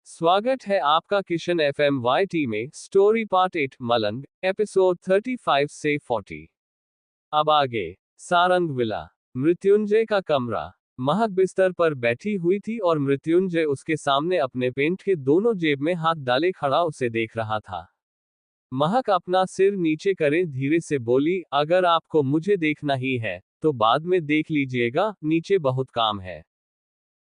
स्वागत है आपका किशन एफएम वाईटी में स्टोरी पार्ट 8 मलंग एपिसोड 35 से 40। अब आगे। सारंग विला। मृत्युंजय का कमरा। महक बिस्तर पर बैठी हुई थी और मृत्युंजय उसके सामने अपने पेंट के दोनों जेब में हाथ डाले खड़ा उसे देख रहा था। महक अपना सिर नीचे करे धीरे से बोली, अगर आपको मुझे देखना ही है तो बाद में देख लीजिएगा, नीचे बहुत काम है।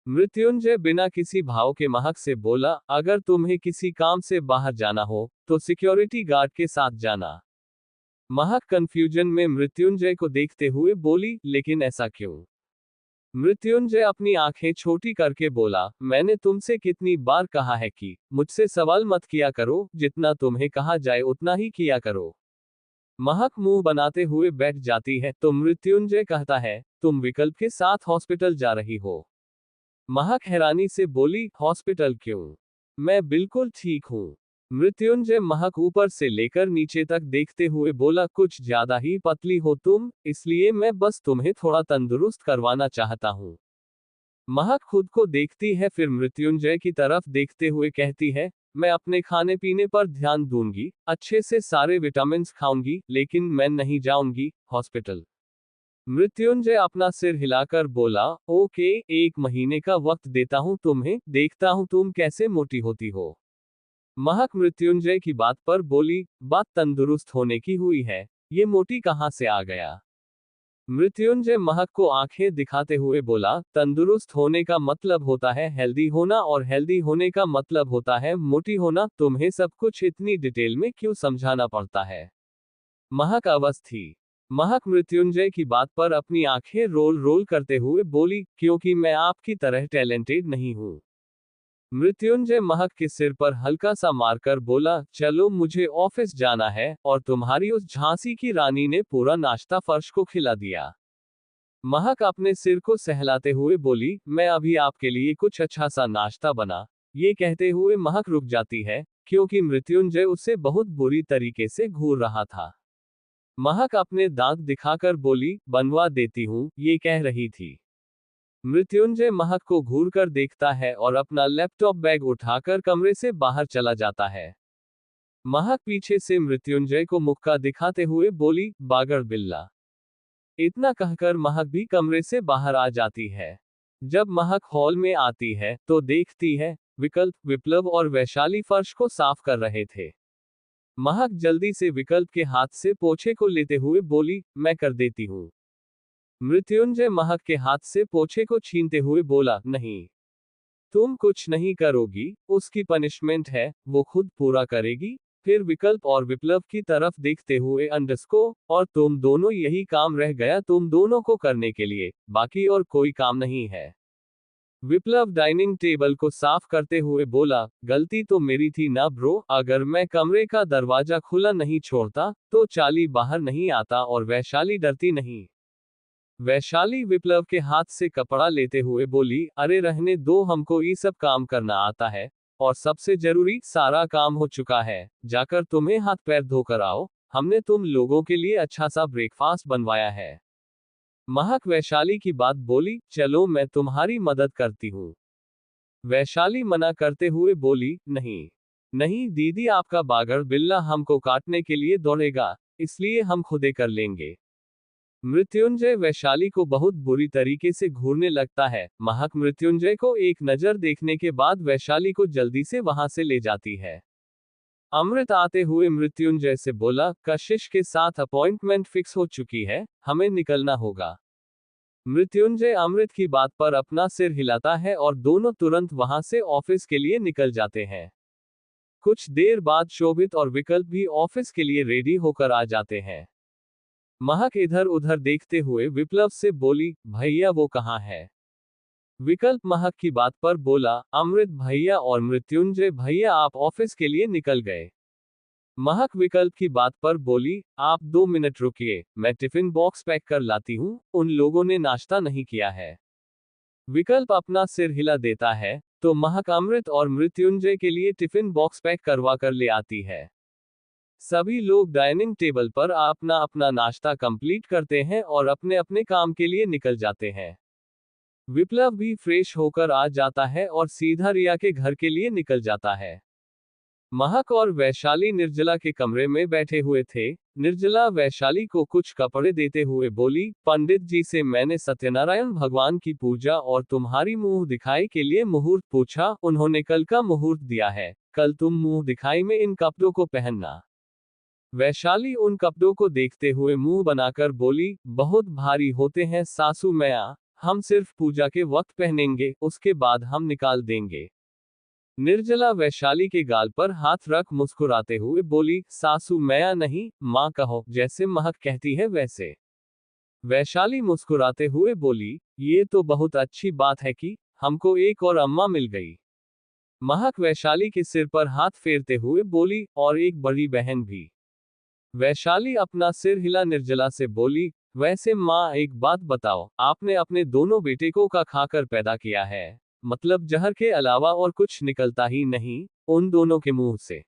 मृत्युंजय बिना किसी भाव के महक से बोला, अगर तुम्हें किसी काम से बाहर जाना हो तो सिक्योरिटी गार्ड के साथ जाना। महक कंफ्यूजन में मृत्युंजय को देखते हुए बोली, लेकिन ऐसा क्यों? मृत्युंजय अपनी आंखें छोटी करके बोला, मैंने तुमसे कितनी बार कहा है कि मुझसे सवाल मत किया करो, जितना तुम्हें कहा जाए उतना ही किया करो। महक मुंह बनाते हुए बैठ जाती है तो मृत्युंजय कहता है, तुम विकल्प के साथ हॉस्पिटल जा रही हो। महक हैरानी से बोली, हॉस्पिटल क्यों? मैं बिल्कुल ठीक हूँ। मृत्युंजय महक ऊपर से लेकर नीचे तक देखते हुए बोला, कुछ ज्यादा ही पतली हो तुम, इसलिए मैं बस तुम्हें थोड़ा तंदुरुस्त करवाना चाहता हूँ। महक खुद को देखती है, फिर मृत्युंजय की तरफ देखते हुए कहती है, मैं अपने खाने पीने पर ध्यान दूंगी, अच्छे से सारे विटामिन खाऊंगी, लेकिन मैं नहीं जाऊंगी हॉस्पिटल। मृत्युंजय अपना सिर हिलाकर बोला, ओके, 1 महीने का वक्त देता हूं तुम्हें, देखता हूं तुम कैसे मोटी होती हो। महक मृत्युंजय की बात पर बोली, बात तंदुरुस्त होने की हुई है, ये मोटी कहां से आ गया? मृत्युंजय महक को आंखें दिखाते हुए बोला, तंदुरुस्त होने का मतलब होता है हेल्दी होना और हेल्दी होने का मतलब होता है मोटी होना, तुम्हें सब कुछ इतनी डिटेल में क्यों समझाना पड़ता है? महक अवश थी। महक मृत्युंजय की बात पर अपनी आंखें रोल रोल करते हुए बोली, क्योंकि मैं आपकी तरह टैलेंटेड नहीं हूं। मृत्युंजय महक के सिर पर हल्का सा मारकर बोला, चलो मुझे ऑफिस जाना है, और तुम्हारी उस झांसी की रानी ने पूरा नाश्ता फर्श को खिला दिया। महक अपने सिर को सहलाते हुए बोली, मैं अभी आपके लिए कुछ अच्छा सा नाश्ता बना। ये कहते हुए महक रुक जाती है, क्योंकि मृत्युंजय उसे बहुत बुरी तरीके से घूर रहा था। महक अपने दांत दिखाकर बोली, बनवा देती हूं, ये कह रही थी। मृत्युंजय महक को घूर कर देखता है और अपना लैपटॉप बैग उठाकर कमरे से बाहर चला जाता है। महक पीछे से मृत्युंजय को मुक्का दिखाते हुए बोली, बागड़ बिल्ला। इतना कहकर महक भी कमरे से बाहर आ जाती है। जब महक हॉल में आती है तो देखती है, विकल्प, विप्लव और वैशाली फर्श को साफ कर रहे थे। महक जल्दी से विकल्प के हाथ से पोछे को लेते हुए बोली, मैं कर देती हूँ। मृत्युंजय महक के हाथ से पोछे को छीनते हुए बोला, नहीं, तुम कुछ नहीं करोगी, उसकी पनिशमेंट है, वो खुद पूरा करेगी। फिर विकल्प और विप्लव की तरफ देखते हुए अंडरस्को, और तुम दोनों, यही काम रह गया तुम दोनों को करने के लिए, बाकी और कोई काम नहीं है। विप्लव डाइनिंग टेबल को साफ करते हुए बोला, गलती तो मेरी थी ना ब्रो, अगर मैं कमरे का दरवाजा खुला नहीं छोड़ता तो चाली बाहर नहीं आता और वैशाली डरती नहीं। वैशाली विप्लव के हाथ से कपड़ा लेते हुए बोली, अरे रहने दो, हमको ये सब काम करना आता है, और सबसे जरूरी, सारा काम हो चुका है, जाकर तुम्हें हाथ पैर धोकर आओ, हमने तुम लोगों के लिए अच्छा सा ब्रेकफास्ट बनवाया है। महक वैशाली की बात बोली, चलो मैं तुम्हारी मदद करती हूँ। वैशाली मना करते हुए बोली, नहीं नहीं दीदी, आपका बागड़ बिल्ला हमको काटने के लिए दौड़ेगा, इसलिए हम खुदे कर लेंगे। मृत्युंजय वैशाली को बहुत बुरी तरीके से घूरने लगता है। महक मृत्युंजय को एक नजर देखने के बाद वैशाली को जल्दी से वहां से ले जाती है। अमृत आते हुए मृत्युंजय से बोला, कशिश के साथ अपॉइंटमेंट फिक्स हो चुकी है, हमें निकलना होगा। मृत्युंजय अमृत की बात पर अपना सिर हिलाता है और दोनों तुरंत वहां से ऑफिस के लिए निकल जाते हैं। कुछ देर बाद शोभित और विकल्प भी ऑफिस के लिए रेडी होकर आ जाते हैं। महक इधर उधर देखते हुए विप्लव से बोली, भैया वो कहाँ है? विकल्प महक की बात पर बोला, अमृत भैया और मृत्युंजय भैया आप ऑफिस के लिए निकल गए। महक विकल्प की बात पर बोली, आप 2 मिनट रुकिए, मैं टिफिन बॉक्स पैक कर लाती हूँ, उन लोगों ने नाश्ता नहीं किया है। विकल्प अपना सिर हिला देता है, तो महक अमृत और मृत्युंजय के लिए टिफिन बॉक्स पैक करवा कर ले आती है। सभी लोग डाइनिंग टेबल पर अपना अपना नाश्ता कंप्लीट करते हैं और अपने अपने काम के लिए निकल जाते हैं। विप्लव भी फ्रेश होकर आ जाता है और सीधा रिया के घर के लिए निकल जाता है। महक और वैशाली निर्जला के कमरे में बैठे हुए थे। निर्जला वैशाली को कुछ कपड़े देते हुए बोली, पंडित जी से मैंने सत्यनारायण भगवान की पूजा और तुम्हारी मुंह दिखाई के लिए मुहूर्त पूछा, उन्होंने कल का मुहूर्त दिया है। कल तुम मुंह दिखाई में इन कपड़ों को पहनना। वैशाली उन कपड़ों को देखते हुए मुंह बनाकर बोली, बहुत भारी होते हैं सासू मैया, हम सिर्फ पूजा के वक्त पहनेंगे, उसके बाद हम निकाल देंगे। निर्जला वैशाली के गाल पर हाथ रख मुस्कुराते हुए बोली, सासू मैया नहीं, माँ कहो, जैसे महक कहती है वैसे। वैशाली मुस्कुराते हुए बोली, ये तो बहुत अच्छी बात है कि हमको एक और अम्मा मिल गई। महक वैशाली के सिर पर हाथ फेरते हुए बोली, और एक बड़ी बहन भी। वैशाली अपना सिर हिला निर्जला से बोली, वैसे माँ एक बात बताओ, आपने अपने दोनों बेटे को का खाकर पैदा किया है, मतलब जहर के अलावा और कुछ निकलता ही नहीं उन दोनों के मुंह से।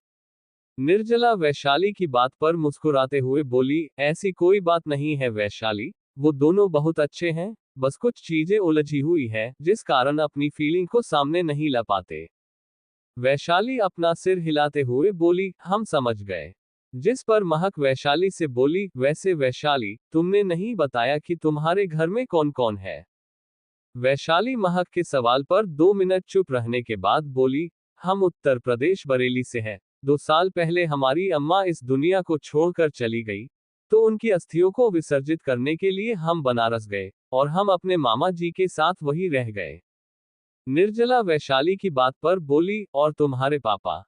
निर्जला वैशाली की बात पर मुस्कुराते हुए बोली, ऐसी कोई बात नहीं है वैशाली, वो दोनों बहुत अच्छे हैं, बस कुछ चीजें उलझी हुई है जिस कारण अपनी फीलिंग को सामने नहीं ला पाते। वैशाली अपना सिर हिलाते हुए बोली, हम समझ गए। जिस पर महक वैशाली से बोली, वैसे वैशाली, तुमने नहीं बताया कि तुम्हारे घर में कौन कौन है। वैशाली महक के सवाल पर 2 मिनट चुप रहने के बाद बोली, हम उत्तर प्रदेश बरेली से हैं। 2 साल पहले हमारी अम्मा इस दुनिया को छोड़कर चली गई, तो उनकी अस्थियों को विसर्जित करने के लिए हम बनारस गए, और हम अपने मामा जी के साथ वहीं रह गए। निर्जला वैशाली की बात पर बोली, और तुम्हारे पापा।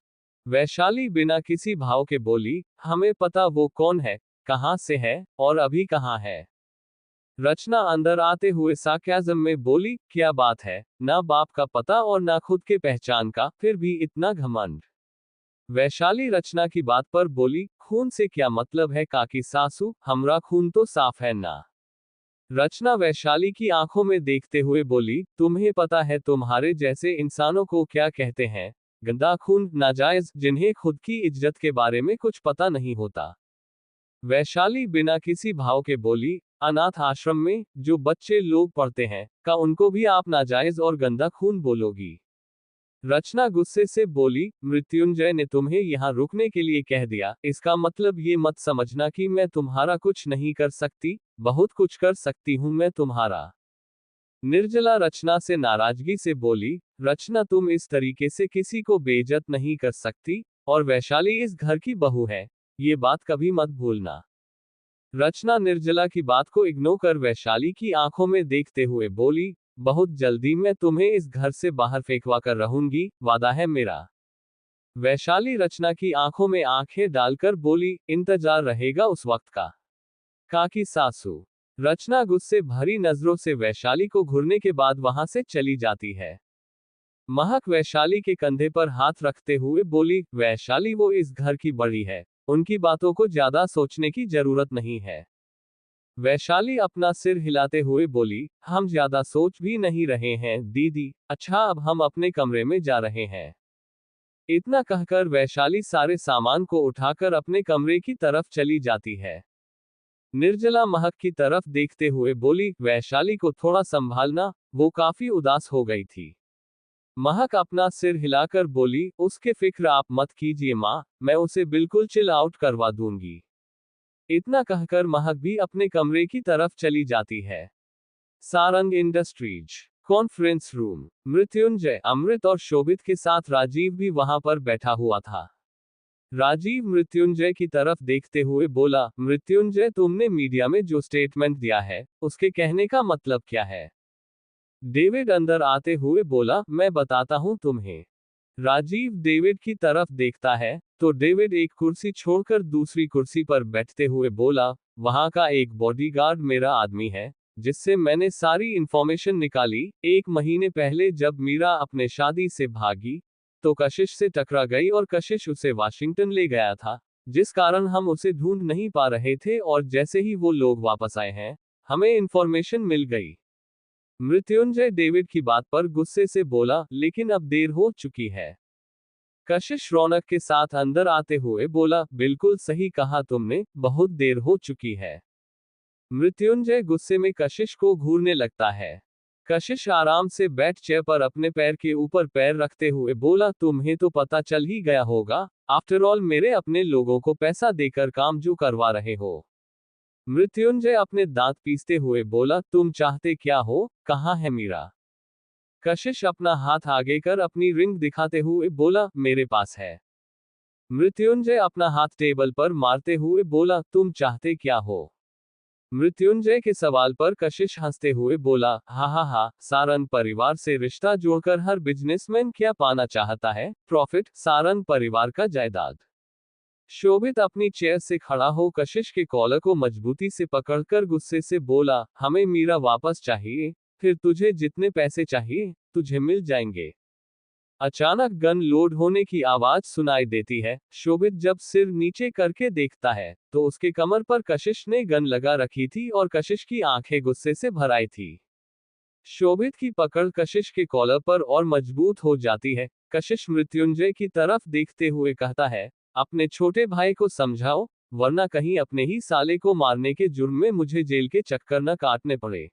वैशाली बिना किसी भाव के बोली, हमें पता वो कौन है, कहाँ से है, और अभी कहाँ है। रचना अंदर आते हुए सार्केज़्म में बोली, क्या बात है, ना बाप का पता और ना खुद के पहचान का, फिर भी इतना घमंड। वैशाली रचना की बात पर बोली, खून से क्या मतलब है काकी सासू, हमरा खून तो साफ है ना। रचना वैशाली की आंखों में देखते हुए बोली, तुम्हें पता है तुम्हारे जैसे इंसानों को क्या कहते हैं, गंदा खून, नाजायज, जिन्हें खुद की इज्जत के बारे में कुछ पता नहीं होता। वैशाली बिना किसी भाव के बोली, अनाथ आश्रम में जो बच्चे लोग पढ़ते हैं, का उनको भी आप नाजायज और गंदा खून बोलोगी। रचना गुस्से से बोली, मृत्युंजय ने तुम्हें यहाँ रुकने के लिए कह दिया, इसका मतलब ये मत समझना कि मैं तुम्हारा कुछ नहीं कर सकती, बहुत कुछ कर सकती हूँ मैं तुम्हारा। निर्जला रचना से नाराजगी से बोली, रचना तुम इस तरीके से किसी को बेइज्जत नहीं कर सकती, और वैशाली इस घर की बहू है, ये बात कभी मत भूलना। रचना निर्जला की बात को इग्नोर कर वैशाली की आंखों में देखते हुए बोली, बहुत जल्दी मैं तुम्हें इस घर से बाहर फेंकवा कर रहूंगी, वादा है मेरा। वैशाली रचना की आंखों में आंखें डालकर बोली, इंतजार रहेगा उस वक्त का काकी सासू। रचना गुस्से भरी नजरों से वैशाली को घूरने के बाद वहां से चली जाती है। महक वैशाली के कंधे पर हाथ रखते हुए बोली, वैशाली वो इस घर की बड़ी है, उनकी बातों को ज्यादा सोचने की जरूरत नहीं है। वैशाली अपना सिर हिलाते हुए बोली, हम ज्यादा सोच भी नहीं रहे हैं दीदी, अच्छा अब हम अपने कमरे में जा रहे हैं। इतना कहकर वैशाली सारे सामान को उठाकर अपने कमरे की तरफ चली जाती है। निर्जला महक की तरफ देखते हुए बोली, वैशाली को थोड़ा संभालना, वो काफी उदास हो गई थी। महक अपना सिर हिलाकर बोली, उसके फिक्र आप मत कीजिए माँ, मैं उसे बिल्कुल चिल आउट करवा दूंगी। इतना कहकर महक भी अपने कमरे की तरफ चली जाती है। Sarang industries conference room. Mrityunjay, Amrit और शोभित के साथ राजीव भी वहां पर बैठा हुआ था। राजीव मृत्युंजय की तरफ देखते हुए बोला, मृत्युंजय तुमने मीडिया में जो स्टेटमेंट दिया है, उसके कहने का मतलब क्या है। डेविड अंदर आते हुए बोला, मैं बताता हूं तुम्हें। राजीव डेविड की तरफ देखता है, तो डेविड एक कुर्सी छोड़कर दूसरी कुर्सी पर बैठते हुए बोला, वहां का एक बॉडीगार्ड मेरा आदमी है, जिससे मैंने सारी इंफॉर्मेशन निकाली। 1 महीने पहले जब मीरा अपने शादी से भागी, तो कशिश से टकरा गई और कशिश उसे वाशिंगटन ले गया था, जिस कारण हम उसे ढूंढ नहीं पा रहे थे, और जैसे ही वो लोग वापस आए हैं, हमें इंफॉर्मेशन मिल गई। मृत्युंजय डेविड की बात पर गुस्से से बोला, लेकिन अब देर हो चुकी है। कशिश रौनक के साथ अंदर आते हुए बोला, बिल्कुल सही कहा तुमने, बहुत देर हो चुकी है। मृत्युंजय गुस्से में कशिश को घूरने लगता है। कशिश आराम से बैठ चेयर पर अपने पैर के ऊपर पैर रखते हुए बोला, तुम्हें तो पता चल ही गया होगा, आफ्टर ऑल मेरे अपने लोगों को पैसा देकर काम जो करवा रहे हो। मृत्युंजय अपने दांत पीसते हुए बोला, तुम चाहते क्या हो, कहाँ है मीरा? कशिश अपना हाथ आगे कर अपनी रिंग दिखाते हुए बोला, मेरे पास है। मृत्युंजय अपना हाथ टेबल पर मारते हुए बोला, तुम चाहते क्या हो? मृत्युंजय के सवाल पर कशिश हंसते हुए बोला, हा हा हा, सारंग परिवार से रिश्ता जोड़कर हर बिजनेसमैन क्या पाना चाहता है? प्रॉफिट, सारंग परिवार का जायदाद। शोभित अपनी चेयर से खड़ा हो कशिश के कॉलर को मजबूती से पकड़कर गुस्से से बोला, हमें मीरा वापस चाहिए, फिर तुझे जितने पैसे चाहिए, तुझे मिल जाएंगे। अचानक गन लोड होने की आवाज सुनाई देती है। शोभित जब सिर नीचे करके देखता है, तो उसके कमर पर कशिश ने गन लगा रखी थी और कशिश की आंखें गुस्से से भर आई थी। शोभित की पकड़ कशिश के कॉलर पर और मजबूत हो जाती है। कशिश मृत्युंजय की तरफ देखते हुए कहता है, अपने छोटे भाई को समझाओ, वरना कहीं अपने ही साले को मारने के जुर्म में मुझे जेल के चक्कर न काटने पड़े।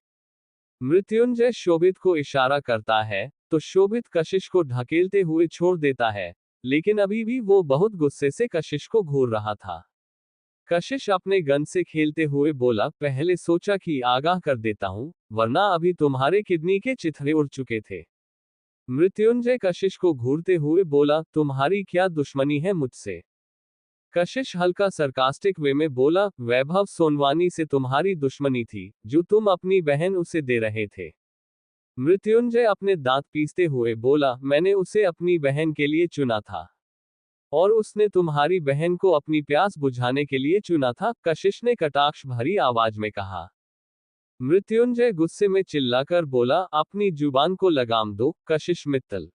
मृत्युंजय शोभित को इशारा करता है, तो शोभित कशिश को ढकेलते हुए छोड़ देता है, लेकिन अभी भी वो बहुत गुस्से से कशिश को घूर रहा था। कशिश अपने गन से खेलते हुए बोला, पहले सोचा कि आगाह कर देता हूं, वरना अभी तुम्हारे किडनी के चिथड़े उड़ चुके थे। मृत्युंजय कशिश को घूरते हुए बोला, तुम्हारी क्या दुश्मनी है मुझसे? कशिश हल्का सरकास्टिक वे में बोला, वैभव सोनवानी से तुम्हारी दुश्मनी थी, जो तुम अपनी बहन उसे दे रहे थे। मृत्युंजय अपने दांत पीसते हुए बोला, मैंने उसे अपनी बहन के लिए चुना था। और उसने तुम्हारी बहन को अपनी प्यास बुझाने के लिए चुना था, कशिश ने कटाक्ष भरी आवाज में कहा। मृत्युंजय गुस्से में चिल्लाकर बोला, अपनी जुबान को लगाम दो, कशिश मित्तल।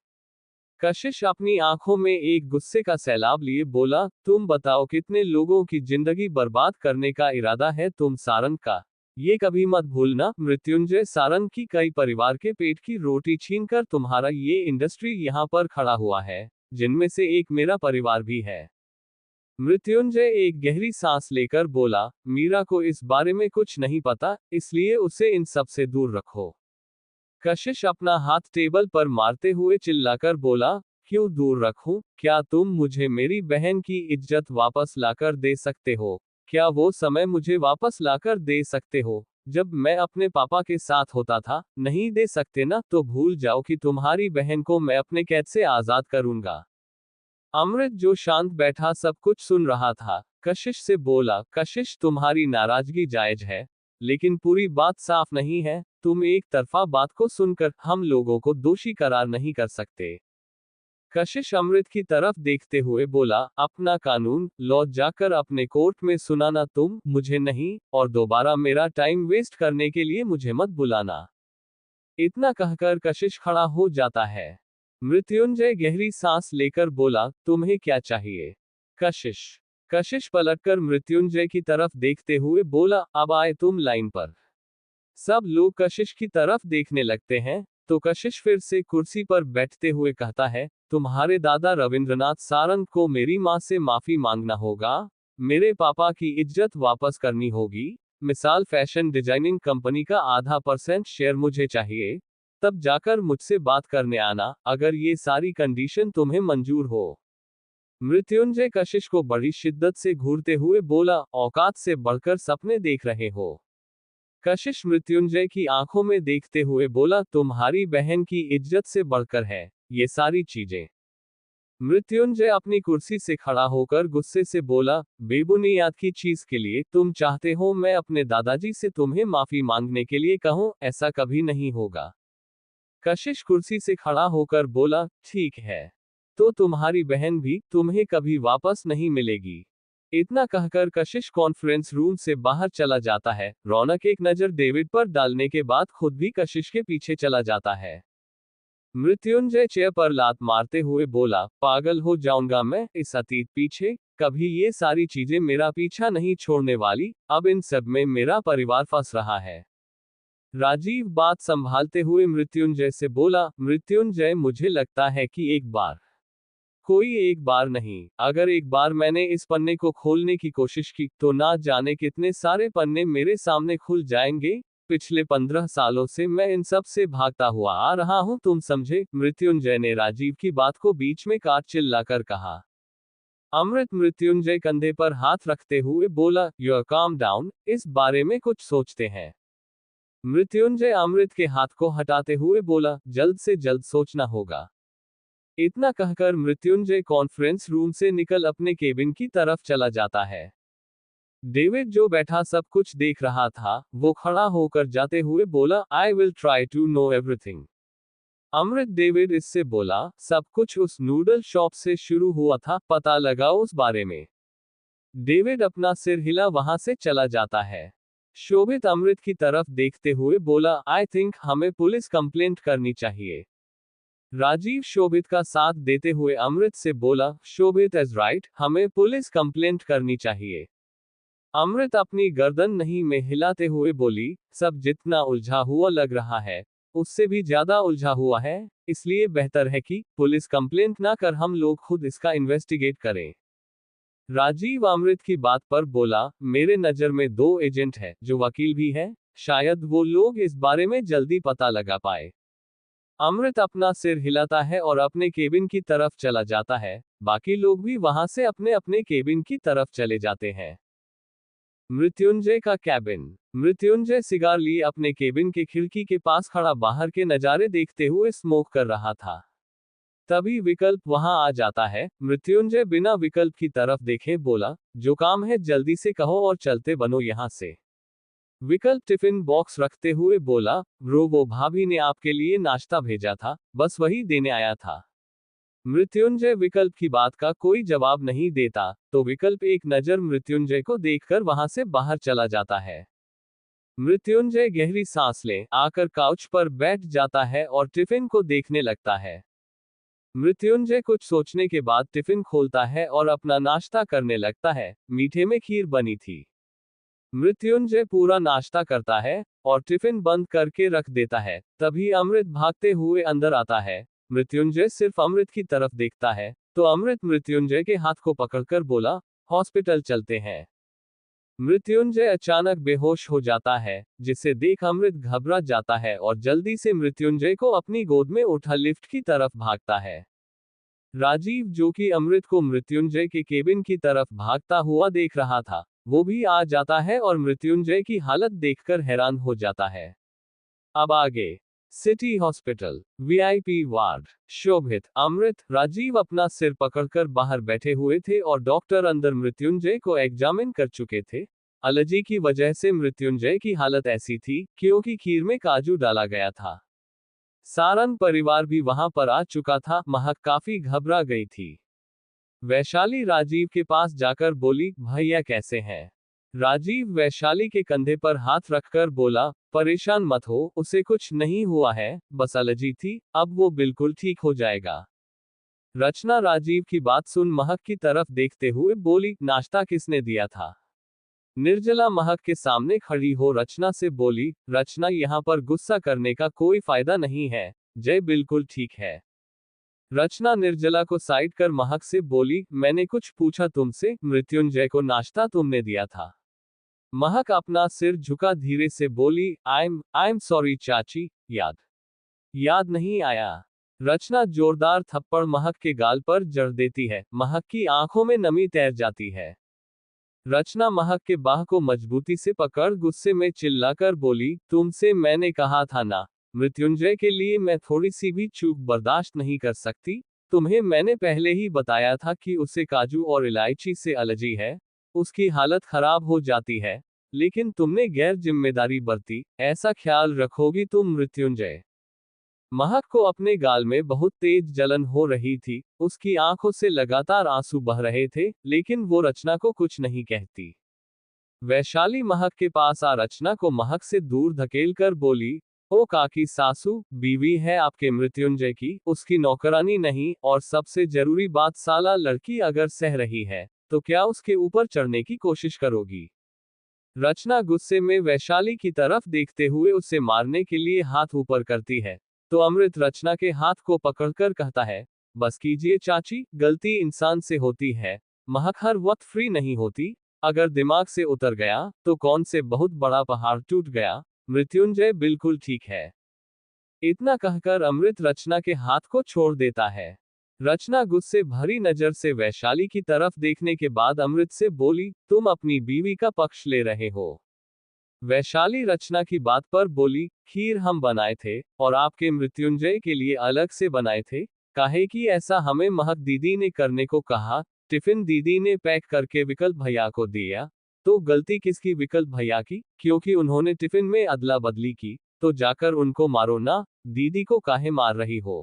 कशिश अपनी आंखों में एक गुस्से का सैलाब लिए बोला, तुम बताओ कितने लोगों की जिंदगी बर्बाद करने का इरादा है तुम सारंग का? ये कभी मत भूलना, मृत्युंजय सारंग की कई परिवार के पेट की रोटी छीनकर तुम्हारा ये इंडस्ट्री यहाँ पर खड़ा हुआ है, जिनमें से एक मेरा परिवार भी है। मृत्युंजय एक गहरी सांस लेकर बोला, मीरा को इस बारे में कुछ नहीं पता, इसलिए उसे इन सब से दूर रखो। कशिश अपना हाथ टेबल पर मारते हुए चिल्लाकर बोला, क्यों दूर रखूं? क्या तुम मुझे मेरी बहन की इज्जत वापस लाकर दे सकते हो? क्या वो समय मुझे वापस लाकर दे सकते हो, जब मैं अपने पापा के साथ होता था? नहीं दे सकते ना, तो भूल जाओ कि तुम्हारी बहन को मैं अपने कैद से आजाद करूंगा। अमृत जो शांत बैठा सब कुछ सुन रहा था, कशिश से बोला, कशिश तुम्हारी नाराजगी जायज है, लेकिन पूरी बात साफ नहीं है, तुम एक तरफा बात को सुनकर हम लोगों को दोषी करार नहीं कर सकते। कशिश अमृत की तरफ देखते हुए बोला, अपना कानून लॉ जाकर अपने कोर्ट में सुनाना तुम, मुझे नहीं, और दोबारा मेरा टाइम वेस्ट करने के लिए मुझे मत बुलाना। इतना कहकर कशिश खड़ा हो जाता है। मृत्युंजय गहरी सांस लेकर बोला, तुम्हें क्या चाहिए? कशिश कशिश पलटकर मृत्युंजय की तरफ देखते हुए बोला, अब आए तुम लाइन पर। सब लोग कशिश की तरफ देखने लगते हैं, तो कशिश फिर से कुर्सी पर बैठते हुए कहता है, तुम्हारे दादा रविंद्रनाथ सारंग को मेरी मां से माफी मांगना होगा, मेरे पापा की इज्जत वापस करनी होगी, मिसाल फैशन डिजाइनिंग कंपनी का %.5% शेयर मुझे चाहिए, तब जाकर मुझसे बात करने आना, अगर ये सारी कंडीशन तुम्हें मंजूर हो। मृत्युंजय कशिश को बड़ी शिद्दत से घूरते हुए बोला, औकात से बढ़कर सपने देख रहे हो? कशिश मृत्युंजय की आंखों में देखते हुए बोला, तुम्हारी बहन की इज्जत से बढ़कर है ये सारी चीजें। मृत्युंजय अपनी कुर्सी से खड़ा होकर गुस्से से बोला, बेबुनियाद की चीज के लिए तुम चाहते हो मैं अपने दादाजी से तुम्हें माफी मांगने के लिए कहूं? ऐसा कभी नहीं होगा। कशिश कुर्सी से खड़ा होकर बोला, ठीक है, तो तुम्हारी बहन भी तुम्हें कभी वापस नहीं मिलेगी। इतना कहकर कशिश कॉन्फ्रेंस रूम से बाहर चला जाता है। रौनक एक नजर डेविड पर डालने के बाद खुद भी कशिश के पीछे चला जाता है। मृत्युंजय चेयर पर लात मारते हुए बोला, पागल हो जाऊंगा मैं इस अतीत पीछे, कभी ये सारी चीजें मेरा पीछा नहीं छोड़ने वाली, अब इन सब में मेरा परिवार फंस रहा है। राजीव बात संभालते हुए मृत्युंजय से बोला, मृत्युंजय मुझे लगता है कि एक बार, कोई एक बार नहीं, अगर एक बार मैंने इस पन्ने को खोलने की कोशिश की, तो ना जाने कितने सारे पन्ने मेरे सामने खुल जाएंगे। पिछले 15 सालों से मैं इन सब से भागता हुआ आ रहा हूं, तुम समझे? मृत्युंजय ने राजीव की बात को बीच में काट चिल्लाकर कहा। अमृत मृत्युंजय कंधे पर हाथ रखते हुए बोला, यूर काम डाउन, इस बारे में कुछ सोचते हैं। मृत्युंजय अमृत के हाथ को हटाते हुए बोला, जल्द से जल्द सोचना होगा। इतना कहकर मृत्युंजय कॉन्फ्रेंस रूम से निकल अपने केबिन की तरफ चला जाता है। डेविड जो बैठा सब कुछ देख रहा था, वो खड़ा होकर जाते हुए बोला, I will try to know everything. Amrit David इससे बोला, सब कुछ उस नूडल शॉप से शुरू हुआ था, पता लगाओ उस बारे में। डेविड अपना सिर हिला वहां से चला जाता है। शोभित अमृत की तरफ देखते हुए बोला, आई थिंक हमें पुलिस कंप्लेंट करनी चाहिए। राजीव शोभित का साथ देते हुए अमृत से बोला, शोभित इज राइट, हमें पुलिस कंप्लेंट करनी चाहिए। अमृत अपनी गर्दन नहीं में हिलाते हुए बोली, सब जितना उलझा हुआ लग रहा है, उससे भी ज्यादा उलझा हुआ है, इसलिए बेहतर है कि पुलिस कंप्लेंट ना कर हम लोग खुद इसका इन्वेस्टिगेट करें। राजीव अमृत की बात पर बोला, मेरे नजर में 2 एजेंट है जो वकील भी है, शायद वो लोग इस बारे में जल्दी पता लगा पाए। अमृत अपना सिर हिलाता है और अपने केबिन की तरफ चला जाता है। बाकी लोग भी वहां से अपने अपने केबिन की तरफ चले जाते हैं। मृत्युंजय का कैबिन। मृत्युंजय सिगार लिए अपने केबिन के खिड़की के पास खड़ा बाहर के नजारे देखते हुए स्मोक कर रहा था। तभी विकल्प वहां आ जाता है। मृत्युंजय बिना विकल्प की तरफ देखे बोला, जो काम है जल्दी से कहो और चलते बनो यहां से। विकल्प टिफिन बॉक्स रखते हुए बोला, ब्रो वो भाभी ने आपके लिए नाश्ता भेजा था, बस वही देने आया था। मृत्युंजय विकल्प की बात का कोई जवाब नहीं देता, तो विकल्प एक नजर मृत्युंजय को देखकर वहां से बाहर चला जाता है। मृत्युंजय गहरी सांस ले आकर काउच पर बैठ जाता है और टिफिन को देखने लगता है। मृत्युंजय कुछ सोचने के बाद टिफिन खोलता है और अपना नाश्ता करने लगता है। मीठे में खीर बनी थी। मृत्युंजय पूरा नाश्ता करता है और टिफिन बंद करके रख देता है। तभी अमृत भागते हुए अंदर आता है। मृत्युंजय सिर्फ अमृत की तरफ देखता है, तो अमृत मृत्युंजय के हाथ को पकड़कर बोला, हॉस्पिटल चलते हैं। मृत्युंजय अचानक बेहोश हो जाता है, जिसे देख अमृत घबरा जाता है और जल्दी से मृत्युंजय को अपनी गोद में उठा लिफ्ट की तरफ भागता है। राजीव जो कि अमृत को मृत्युंजय के केबिन की तरफ भागता हुआ देख रहा था, वो भी आ जाता है और मृत्युंजय की हालत देखकर हैरान हो जाता है। अब आगे। City hospital, VIP ward. Shobhit, Amrit, Rajeev अपना सिर पकड़कर बाहर बैठे हुए थे और डॉक्टर अंदर मृत्युंजय को एग्जामिन कर चुके थे। एलर्जी की वजह से मृत्युंजय की हालत ऐसी थी क्योंकि खीर में काजू डाला गया था। सारंग परिवार भी वहां पर आ चुका था। महक काफी घबरा गई थी। वैशाली राजीव के पास जाकर बोली, भैया कैसे हैं? राजीव वैशाली के कंधे पर हाथ रखकर बोला, परेशान मत हो, उसे कुछ नहीं हुआ है, बस एलर्जी थी, अब वो बिल्कुल ठीक हो जाएगा। रचना राजीव की बात सुन महक की तरफ देखते हुए बोली, नाश्ता किसने दिया था? निर्जला महक के सामने खड़ी हो रचना से बोली, रचना यहाँ पर गुस्सा करने का कोई फायदा नहीं है, जय बिल्कुल ठीक है। रचना निर्जला को साइड कर महक से बोली, मैंने कुछ पूछा तुमसे, मृत्युंजय को नाश्ता तुमने दिया था? महक अपना सिर झुका धीरे से बोली, आई एम सॉरी चाची, याद नहीं आया। रचना जोरदार थप्पड़ महक के गाल पर जड़ देती है। महक की आंखों में नमी तैर जाती है। रचना महक के बाह को मजबूती से पकड़ गुस्से में चिल्लाकर बोली, तुमसे मैंने कहा था ना, मृत्युंजय के लिए मैं थोड़ी सी भी चूक बर्दाश्त नहीं कर सकती। तुम्हें मैंने पहले ही बताया था कि उसे काजू और इलायची से एलर्जी है, उसकी हालत खराब हो जाती है, लेकिन तुमने गैर जिम्मेदारी बरती। ऐसा ख्याल रखोगी तुम मृत्युंजय? महक को अपने गाल में बहुत तेज जलन हो रही थी। उसकी आंखों से लगातार आंसू बह रहे थे, लेकिन वो रचना को कुछ नहीं कहती। वैशाली महक के पास आ रचना को महक से दूर धकेल कर बोली, ओ काकी सासू, बीवी है आपके मृत्युंजय की, उसकी नौकरानी नहीं, और सबसे जरूरी बात, साला लड़की अगर सह रही है तो क्या उसके ऊपर चढ़ने की कोशिश करोगी? रचना गुस्से में वैशाली की तरफ देखते हुए उसे मारने के लिए हाथ ऊपर करती है, तो अमृत रचना के हाथ को पकड़कर कहता है, बस कीजिए चाची, गलती इंसान से होती है, महक हर वक्त फ्री नहीं होती, अगर दिमाग से उतर गया तो कौन से बहुत बड़ा पहाड़ टूट गया। मृत्युंजय बिल्कुल ठीक है। इतना कहकर अमृत रचना के हाथ को छोड़ देता है। रचना गुस्से भरी नजर से वैशाली की तरफ देखने के बाद अमृत से बोली, तुम अपनी बीवी का पक्ष ले रहे हो। वैशाली रचना की बात पर बोली, खीर हम बनाए थे और आपके मृत्युंजय के लिए अलग से बनाए थे, काहे कि ऐसा हमें महक दीदी ने करने को कहा। टिफिन दीदी ने पैक करके विकल्प भैया को दिया, तो गलती किसकी? विकल्प भैया की, क्योंकि उन्होंने टिफिन में अदला बदली की। तो जाकर उनको मारो ना, दीदी को काहे मार रही हो?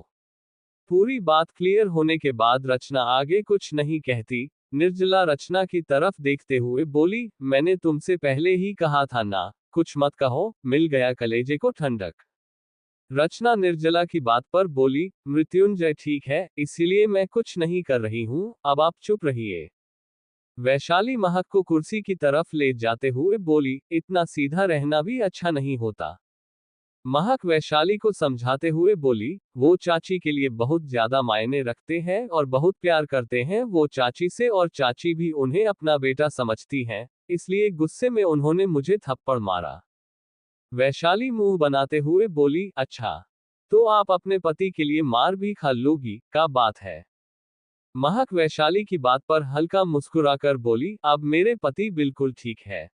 पूरी बात क्लियर होने के बाद रचना आगे कुछ नहीं कहती। निर्जला रचना की तरफ देखते हुए बोली, मैंने तुमसे पहले ही कहा था ना, कुछ मत कहो, मिल गया कलेजे को ठंडक। रचना निर्जला की बात पर बोली, मृत्युंजय ठीक है, इसीलिए मैं कुछ नहीं कर रही हूं, अब आप चुप रहिए। वैशाली महक को कुर्सी की तरफ ले जाते हुए बोली, इतना सीधा रहना भी अच्छा नहीं होता। महक वैशाली को समझाते हुए बोली, वो चाची के लिए बहुत ज्यादा मायने रखते हैं और बहुत प्यार करते हैं वो चाची से, और चाची भी उन्हें अपना बेटा समझती हैं, इसलिए गुस्से में उन्होंने मुझे थप्पड़ मारा। वैशाली मुंह बनाते हुए बोली, अच्छा, तो आप अपने पति के लिए मार भी खा लोगी, क्या बात है? महक वैशाली की बात पर हल्का मुस्कुराकर बोली, अब मेरे पति बिल्कुल ठीक है।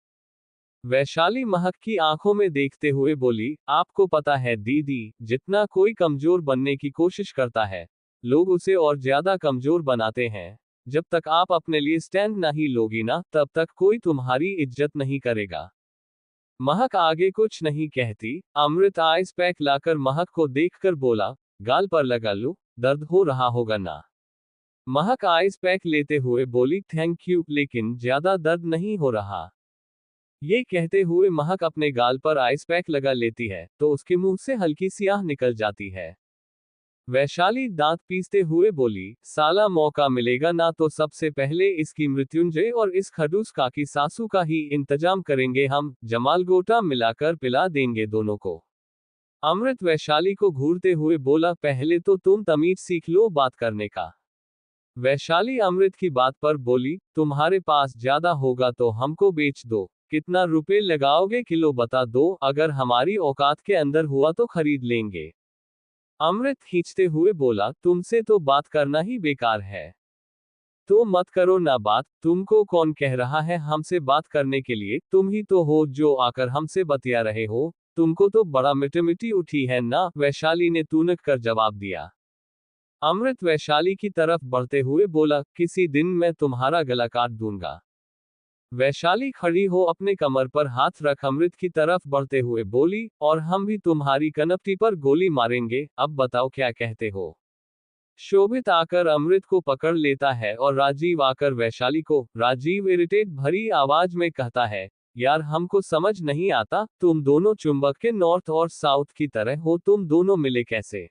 वैशाली महक की आंखों में देखते हुए बोली, आपको पता है दीदी, जितना कोई कमजोर बनने की कोशिश करता है, लोग उसे और ज्यादा कमजोर बनाते हैं। जब तक आप अपने लिए स्टैंड नहीं लोगी ना, तब तक कोई तुम्हारी इज्जत नहीं करेगा। महक आगे कुछ नहीं कहती। अमृत आइस पैक लाकर महक को देखकर बोला, गाल पर लगा लो, दर्द हो रहा होगा ना? महक आइस पैक लेते हुए बोली, थैंक यू, लेकिन ज्यादा दर्द नहीं हो रहा। ये कहते हुए महक अपने गाल पर आइस पैक लगा लेती है, तो उसके मुंह से हल्की सी आह निकल जाती है। वैशाली दांत पीसते हुए बोली, साला मौका मिलेगा ना तो सबसे पहले इसकी मृत्युंजय और इस खडूस काकी सासू का ही इंतजाम करेंगे हम, जमाल गोटा मिलाकर पिला देंगे दोनों को। अमृत वैशाली को घूरते हुए बोला, पहले तो तुम तमीज सीख लो बात करने का। वैशाली अमृत की बात पर बोली, तुम्हारे पास ज्यादा होगा तो हमको बेच दो, कितना रुपए लगाओगे किलो बता दो, अगर हमारी औकात के अंदर हुआ तो खरीद लेंगे। अमृत खींचते हुए बोला, तुमसे तो बात करना ही बेकार है, तो मत करो ना बात, तुमको कौन कह रहा है हमसे बात करने के लिए? तुम ही तो हो जो आकर हमसे बतिया रहे हो, तुमको तो बड़ा मिटी उठी है ना, वैशाली ने तूनक कर जवाब दिया। अमृत वैशाली की तरफ बढ़ते हुए बोला, किसी दिन मैं तुम्हारा गला काट दूंगा। वैशाली खड़ी हो अपने कमर पर हाथ रख अमृत की तरफ बढ़ते हुए बोली, और हम भी तुम्हारी कनपटी पर गोली मारेंगे, अब बताओ क्या कहते हो? शोभित आकर अमृत को पकड़ लेता है और राजीव आकर वैशाली को। राजीव इरिटेट भरी आवाज में कहता है, यार हमको समझ नहीं आता, तुम दोनों चुंबक के नॉर्थ और साउथ की तरह हो, तुम दोनों मिले कैसे?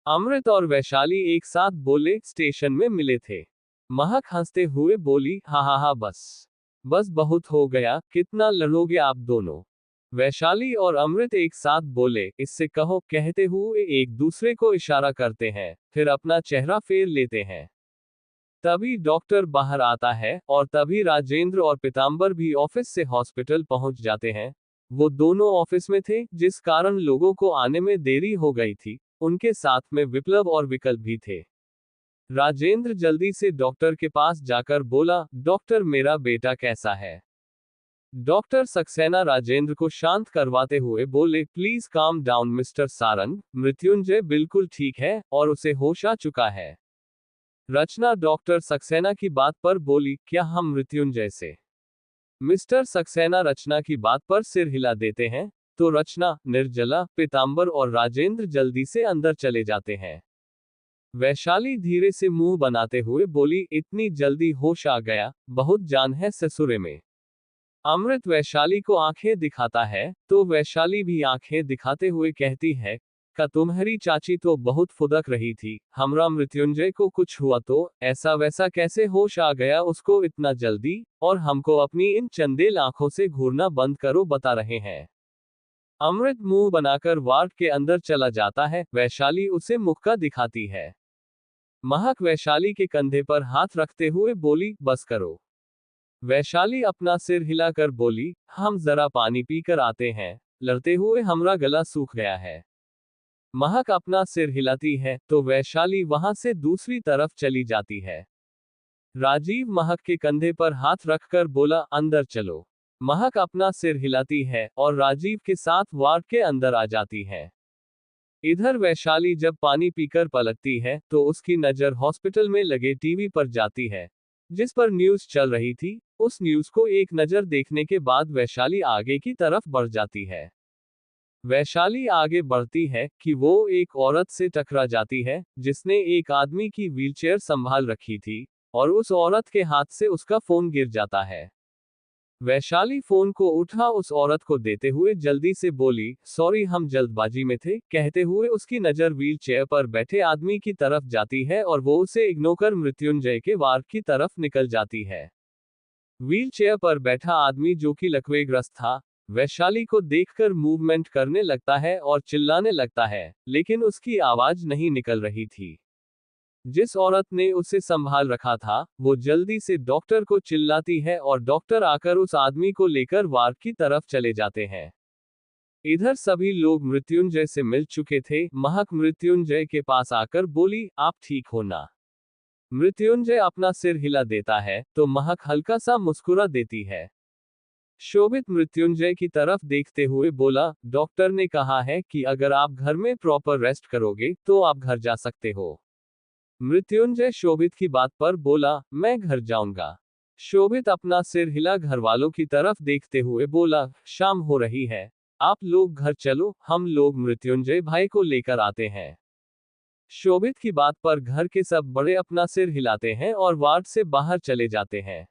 अमृत और वैशाली एक साथ बोले, स्टेशन में मिले थे। महक हंसते हुए बोली, हा हा हा, बस बस बहुत हो गया, कितना लड़ोगे आप दोनों? वैशाली और अमृत एक साथ बोले, इससे कहो, कहते हुए एक दूसरे को इशारा करते हैं, फिर अपना चेहरा फेर लेते हैं। तभी डॉक्टर बाहर आता है, और तभी राजेंद्र और पीतांबर भी ऑफिस से हॉस्पिटल पहुंच जाते हैं। वो दोनों ऑफिस में थे, जिस कारण लोगों को आने में देरी हो गई थी। उनके साथ में विप्लव और विकल्प भी थे। राजेंद्र जल्दी से डॉक्टर के पास जाकर बोला, डॉक्टर मेरा बेटा कैसा है? डॉक्टर सक्सेना राजेंद्र को शांत करवाते हुए बोले, please calm down mister Sarang, Mrityunjay बिल्कुल ठीक है और उसे होश आ चुका है। रचना डॉक्टर सक्सेना की बात पर बोली, क्या हम मृत्युंजय से? मिस्टर सक्सेना रचना की बात पर सिर हिला देते हैं, तो रचना, निर्जला, पीतांबर और राजेंद्र जल्दी से अंदर चले जाते हैं। वैशाली धीरे से मुंह बनाते हुए बोली, इतनी जल्दी होश आ गया, बहुत जान है ससुरे में। अमृत वैशाली को आंखें दिखाता है, तो वैशाली भी आंखें दिखाते हुए कहती है, का तुम्हारी चाची तो बहुत फुदक रही थी, हमरा मृत्युंजय को कुछ हुआ तो ऐसा वैसा कैसे होश आ गया उसको इतना जल्दी, और हमको अपनी इन चंदेल आंखों से घूरना बंद करो बता रहे हैं। अमृत मुंह बनाकर वार्ड के अंदर चला जाता है, वैशाली उसे मुक्का दिखाती है। महक वैशाली के कंधे पर हाथ रखते हुए बोली, बस करो। वैशाली अपना सिर हिलाकर बोली, हम जरा पानी पीकर आते हैं। लड़ते हुए हमारा गला सूख गया है। महक अपना सिर हिलाती है तो वैशाली वहां से दूसरी तरफ चली जाती है। राजीव महक के कंधे पर हाथ रखकर बोला, अंदर चलो। महक अपना सिर हिलाती है और राजीव के साथ वार्ड के अंदर आ जाती है। इधर वैशाली जब पानी पीकर पलटती है तो उसकी नजर हॉस्पिटल में लगे टीवी पर जाती है, जिस पर न्यूज चल रही थी। उस न्यूज को एक नजर देखने के बाद वैशाली आगे की तरफ बढ़ जाती है। वैशाली आगे बढ़ती है कि वो एक औरत से टकरा जाती है जिसने एक आदमी की व्हीलचेयर संभाल रखी थी, और उस औरत के हाथ से उसका फोन गिर जाता है। वैशाली फोन को उठा उस औरत को देते हुए जल्दी से बोली, सॉरी हम जल्दबाजी में थे। कहते हुए उसकी नजर व्हील चेयर पर बैठे आदमी की तरफ जाती है और वो उसे इग्नोर कर मृत्युंजय के वार्ड की तरफ निकल जाती है। व्हील चेयर पर बैठा आदमी जो कि लकवेग्रस्त था, वैशाली को देखकर मूवमेंट करने लगता है और चिल्लाने लगता है, लेकिन उसकी आवाज नहीं निकल रही थी। जिस औरत ने उसे संभाल रखा था वो जल्दी से डॉक्टर को चिल्लाती है और डॉक्टर आकर उस आदमी को लेकर वार्ड की तरफ चले जाते हैं। इधर सभी लोग मृत्युंजय से मिल चुके थे। महक मृत्युंजय के पास आकर बोली, आप ठीक हो ना? मृत्युंजय अपना सिर हिला देता है तो महक हल्का सा मुस्कुरा देती है। शोभित मृत्युंजय की तरफ देखते हुए बोला, डॉक्टर ने कहा है कि अगर आप घर में प्रॉपर रेस्ट करोगे तो आप घर जा सकते हो। मृत्युंजय शोभित की बात पर बोला, मैं घर जाऊंगा। शोभित अपना सिर हिला घर वालों की तरफ देखते हुए बोला, शाम हो रही है, आप लोग घर चलो, हम लोग मृत्युंजय भाई को लेकर आते हैं। शोभित की बात पर घर के सब बड़े अपना सिर हिलाते हैं और वार्ड से बाहर चले जाते हैं।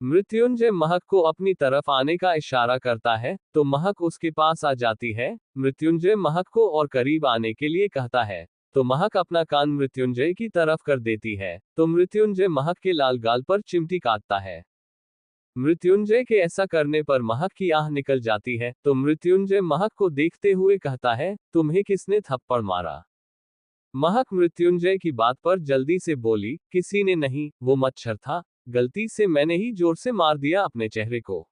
मृत्युंजय महक को अपनी तरफ आने का इशारा करता है तो महक उसके पास आ जाती है। मृत्युंजय महक को और करीब आने के लिए कहता है तो महक अपना कान मृत्युंजय की तरफ कर देती है तो मृत्युंजय महक के लाल गाल पर चिमटी काटता है। मृत्युंजय के ऐसा करने पर महक की आह निकल जाती है तो मृत्युंजय महक को देखते हुए कहता है, तुम्हें किसने थप्पड़ मारा? महक मृत्युंजय की बात पर जल्दी से बोली, किसी ने नहीं, वो मच्छर था, गलती से मैंने ही जोर से मार दिया अपने चेहरे को।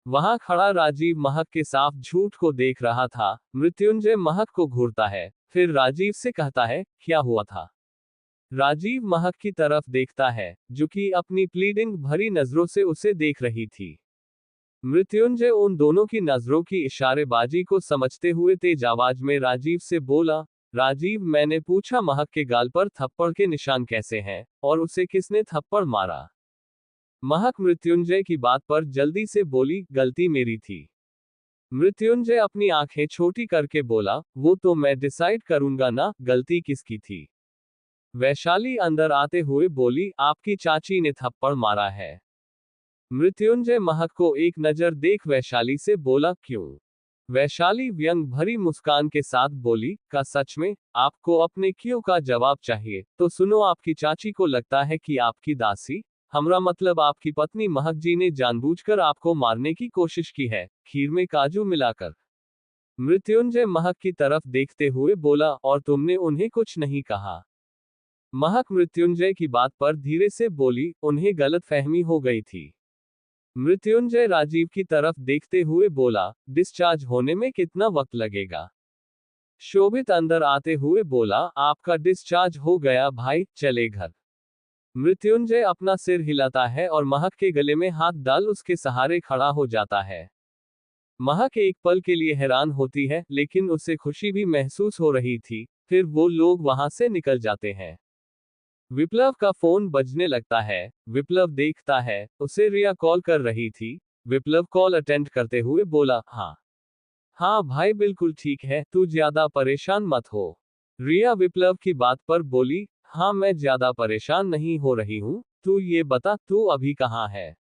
वहां खड़ा राजीव महक के साफ झूठ को देख रहा था। मृत्युंजय महक को घूरता है, फिर राजीव से कहता है, क्या हुआ था? राजीव महक की तरफ देखता है, जो कि अपनी प्लीडिंग भरी नजरों से उसे देख रही थी। मृत्युंजय उन दोनों की नजरों की इशारेबाजी को समझते हुए तेज आवाज में राजीव से बोला, राजीव मैंने पूछा महक के गाल पर थप्पड़ के निशान कैसे हैं, और उसे किसने थप्पड़ मारा? महक मृत्युंजय की बात पर जल्दी से बोली, गलती मेरी थी। मृत्युंजय अपनी आंखें छोटी करके बोला, वो तो मैं डिसाइड करूंगा ना, गलती किसकी थी। वैशाली अंदर आते हुए बोली, आपकी चाची ने थप्पड़ मारा है। मृत्युंजय महक को एक नजर देख वैशाली से बोला, क्यों? वैशाली व्यंग भरी मुस्कान के साथ बोली, का सच में? आपको अपने क्यों का जवाब चाहिए तो सुनो, आपकी चाची को लगता है कि आपकी दासी, हमरा मतलब आपकी पत्नी महक जी ने जानबूझकर आपको मारने की कोशिश की है, खीर में काजू मिलाकर। मृत्युंजय महक की तरफ देखते हुए बोला, और तुमने उन्हें कुछ नहीं कहा? महक मृत्युंजय की बात पर धीरे से बोली, उन्हें गलतफहमी हो गई थी। मृत्युंजय राजीव की तरफ देखते हुए बोला, डिस्चार्ज होने में कितना वक्त लगेगा? शोभित अंदर आते हुए बोला, आपका डिस्चार्ज हो गया भाई, चले घर। मृत्युंजय अपना सिर हिलाता है और महक के गले में हाथ डाल उसके सहारे खड़ा हो जाता है। महक एक पल के लिए हैरान होती है, लेकिन उसे खुशी भी महसूस हो रही थी। फिर वो लोग वहां से निकल जाते हैं। विप्लव का फोन बजने लगता है। विप्लव देखता है, उसे रिया कॉल कर रही थी। विप्लव कॉल अटेंड करते हुए बोला, हाँ हाँ भाई बिल्कुल ठीक है, तू ज्यादा परेशान मत हो। रिया विप्लव की बात पर बोली, हाँ मैं ज्यादा परेशान नहीं हो रही हूँ, तू ये बता तू अभी कहाँ है?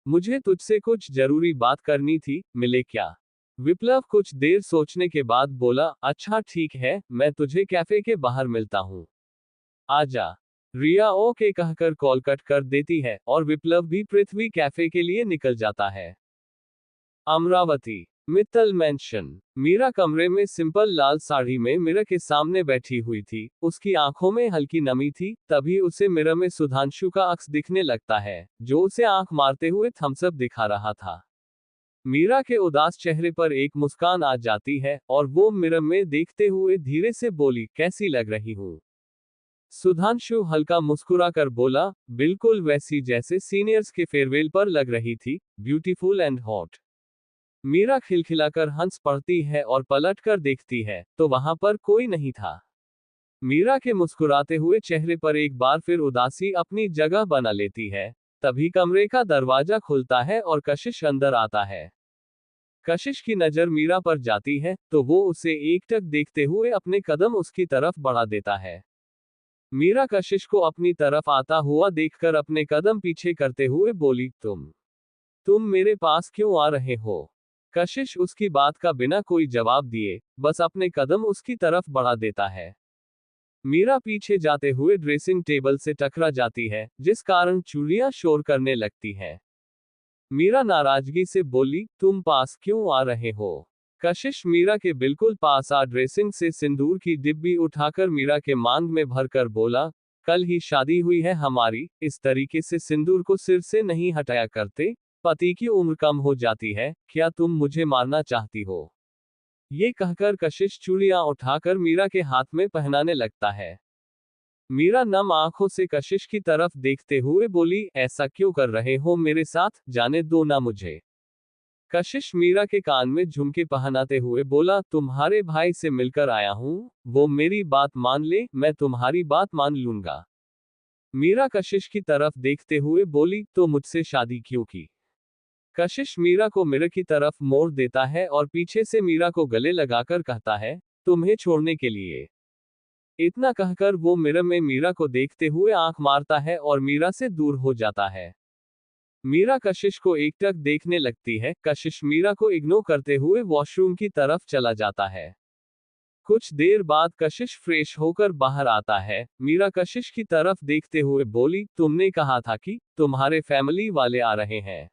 मुझे तुझसे कुछ जरूरी बात करनी थी, मिले क्या? विप्लव कुछ देर सोचने के बाद बोला, अच्छा ठीक है, मैं तुझे कैफे के बाहर मिलता हूँ, आजा। रिया ओके कहकर कॉल कट कर देती है और विप्लव भी पृथ्वी कैफे के लिए निकल जाता है। अमरावती मित्तल मेंशन। मीरा कमरे में सिंपल लाल साड़ी में मिरर के सामने बैठी हुई थी। उसकी आंखों में हल्की नमी थी। तभी उसे मिरर में सुधांशु का अक्स दिखने लगता है, जो उसे आंख मारते हुए थम्सअप दिखा रहा था। मीरा के उदास चेहरे पर एक मुस्कान आ जाती है और वो मिरर में देखते हुए धीरे से बोली, कैसी लग रही हूं? सुधांशु हल्का मुस्कुराकर बोला, बिल्कुल वैसी जैसे सीनियर्स के फेयरवेल पर लग रही थी, ब्यूटीफुल एंड हॉट। मीरा खिलखिलाकर हंस पड़ती है और पलट कर देखती है, तो वहां पर कोई नहीं था। मीरा के मुस्कुराते हुए चेहरे पर एक बार फिर उदासी अपनी जगह बना लेती है। तभी कमरे का दरवाजा खुलता है और कशिश अंदर आता है। कशिश की नजर मीरा पर जाती है, तो वो उसे एकटक देखते हुए अपने कदम उसकी तरफ बढ़ा देता है। मीरा कशिश को अपनी तरफ आता हुआ देखकर अपने कदम पीछे करते हुए बोली, तुम मेरे पास क्यों आ रहे हो? कशिश उसकी बात का बिना कोई जवाब दिए बस अपने कदम उसकी तरफ बढ़ा देता है। मीरा पीछे जाते हुए ड्रेसिंग टेबल से टकरा जाती है, जिस कारण चूड़ियां शोर करने लगती हैं। मीरा नाराजगी से बोली, तुम पास क्यों आ रहे हो? कशिश मीरा के बिल्कुल पास आ ड्रेसिंग से सिंदूर की डिब्बी उठाकर मीरा के मांग में भरकर बोला, कल ही शादी हुई है हमारी, इस तरीके से सिंदूर को सिर से नहीं हटाया करते, पति की उम्र कम हो जाती है, क्या तुम मुझे मारना चाहती हो? ये कहकर कशिश चूड़ियां उठाकर मीरा के हाथ में पहनाने लगता है। मीरा नम आंखों से कशिश की तरफ देखते हुए बोली, ऐसा क्यों कर रहे हो मेरे साथ, जाने दो ना मुझे। कशिश मीरा के कान में झुमके पहनाते हुए बोला, तुम्हारे भाई से मिलकर आया हूं, वो मेरी बात मान ले, मैं तुम्हारी बात मान लूंगा। मीरा कशिश की तरफ देखते हुए बोली, तो मुझसे शादी क्यों की? कशिश मीरा को मिरर की तरफ मोड़ देता है और पीछे से मीरा को गले लगाकर कहता है, तुम्हें छोड़ने के लिए। इतना कहकर वो मिरर में मीरा को देखते हुए आंख मारता है और मीरा से दूर हो जाता है। मीरा कशिश को एकटक देखने लगती है। कशिश मीरा को इग्नोर करते हुए वॉशरूम की तरफ चला जाता है। कुछ देर बाद कशिश फ्रेश होकर बाहर आता है। मीरा कशिश की तरफ देखते हुए बोली, तुमने कहा था कि तुम्हारे फैमिली वाले आ रहे हैं।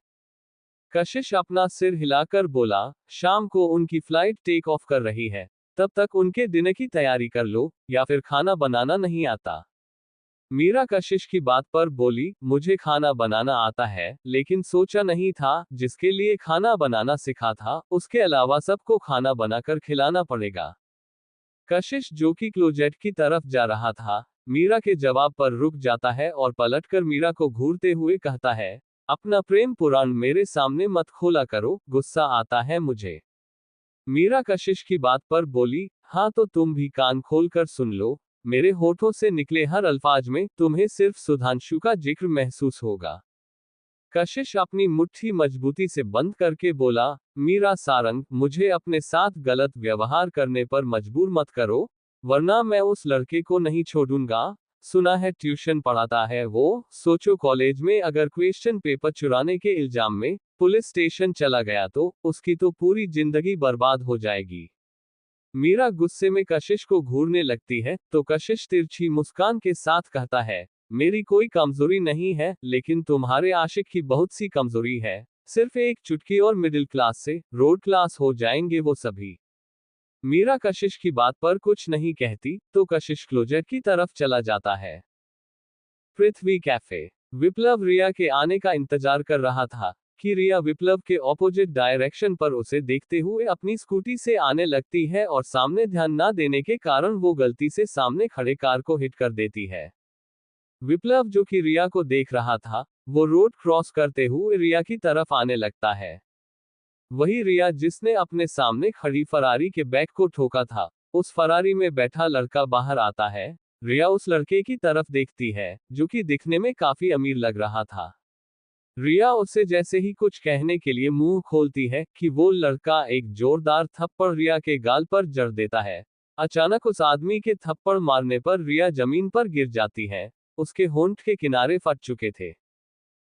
कशिश अपना सिर हिलाकर बोला, शाम को उनकी फ्लाइट टेक ऑफ कर रही है, तब तक उनके डिनर की तैयारी कर लो, या फिर खाना बनाना नहीं आता। मीरा कशिश की बात पर बोली, मुझे खाना बनाना आता है, लेकिन सोचा नहीं था जिसके लिए खाना बनाना सिखा था उसके अलावा सबको खाना बनाकर खिलाना पड़ेगा। कशिश जो कि क्लोजेट की तरफ जा रहा था, मीरा के जवाब पर रुक जाता है और पलटकर मीरा को घूरते हुए कहता है, अपना प्रेम पुराण मेरे सामने मत खोला करो, गुस्सा आता है मुझे। मीरा कशिश की बात पर बोली, हाँ तो तुम भी कान खोलकर सुन लो, मेरे होठों से निकले हर अल्फाज में तुम्हें सिर्फ सुधांशु का जिक्र महसूस होगा। कशिश अपनी मुट्ठी मजबूती से बंद करके बोला, मीरा सारंग, मुझे अपने साथ गलत व्यवहार करने पर मजबूर मत करो, वरना मैं उस लड़के को नहीं छोड़ूंगा। सुना है ट्यूशन पढ़ाता है वो, सोचो कॉलेज में अगर क्वेश्चन पेपर चुराने के इल्जाम में पुलिस स्टेशन चला गया तो उसकी तो पूरी जिंदगी बर्बाद हो जाएगी। मीरा गुस्से में कशिश को घूरने लगती है, तो कशिश तिरछी मुस्कान के साथ कहता है, मेरी कोई कमजोरी नहीं है, लेकिन तुम्हारे आशिक की बहुत सी कमजोरी है, सिर्फ एक चुटकी और मिडिल क्लास से रोड क्लास हो जाएंगे वो सभी। मीरा कशिश की बात पर कुछ नहीं कहती, तो कशिश क्लोजेट की तरफ चला जाता है। पृथ्वी कैफे। विप्लव रिया के आने का इंतजार कर रहा था कि रिया विप्लव के ऑपोजिट डायरेक्शन पर उसे देखते हुए अपनी स्कूटी से आने लगती है और सामने ध्यान ना देने के कारण वो गलती से सामने खड़े कार को हिट कर देती है। विप्लव जो कि रिया को देख रहा था, वो रोड क्रॉस करते हुए रिया की तरफ आने लगता है। वही रिया जिसने अपने सामने खड़ी फरारी के बैक को ठोका था, उस फरारी में बैठा लड़का बाहर आता है। रिया उस लड़के की तरफ देखती है, जो कि दिखने में काफी अमीर लग रहा था। रिया उसे जैसे ही कुछ कहने के लिए मुंह खोलती है कि वो लड़का एक जोरदार थप्पड़ रिया के गाल पर जड़ देता है। अचानक उस आदमी के थप्पड़ मारने पर रिया जमीन पर गिर जाती है। उसके होंठ के किनारे फट चुके थे।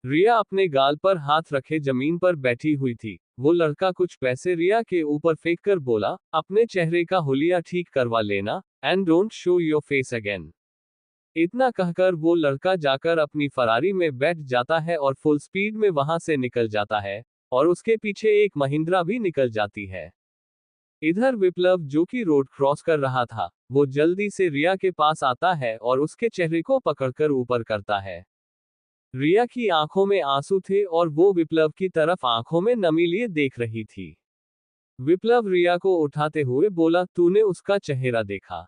रिया अपने गाल पर हाथ रखे जमीन पर बैठी हुई थी। वो लड़का कुछ पैसे रिया के ऊपर फेंक कर बोला, अपने चेहरे का हुलिया ठीक करवा लेना, and don't show your face again. इतना कहकर वो लड़का जाकर अपनी फरारी में बैठ जाता है और फुल स्पीड में वहां से निकल जाता है, और उसके पीछे एक महिंद्रा भी निकल जाती है। इधर विप्लव जो कि रोड क्रॉस कर रहा था, वो जल्दी से रिया के पास आता है और उसके चेहरे को पकड़कर ऊपर करता है। रिया की आंखों में आंसू थे और वो विप्लव की तरफ आंखों में नमी लिए देख रही थी। विप्लव रिया को उठाते हुए बोला, तूने उसका चेहरा देखा?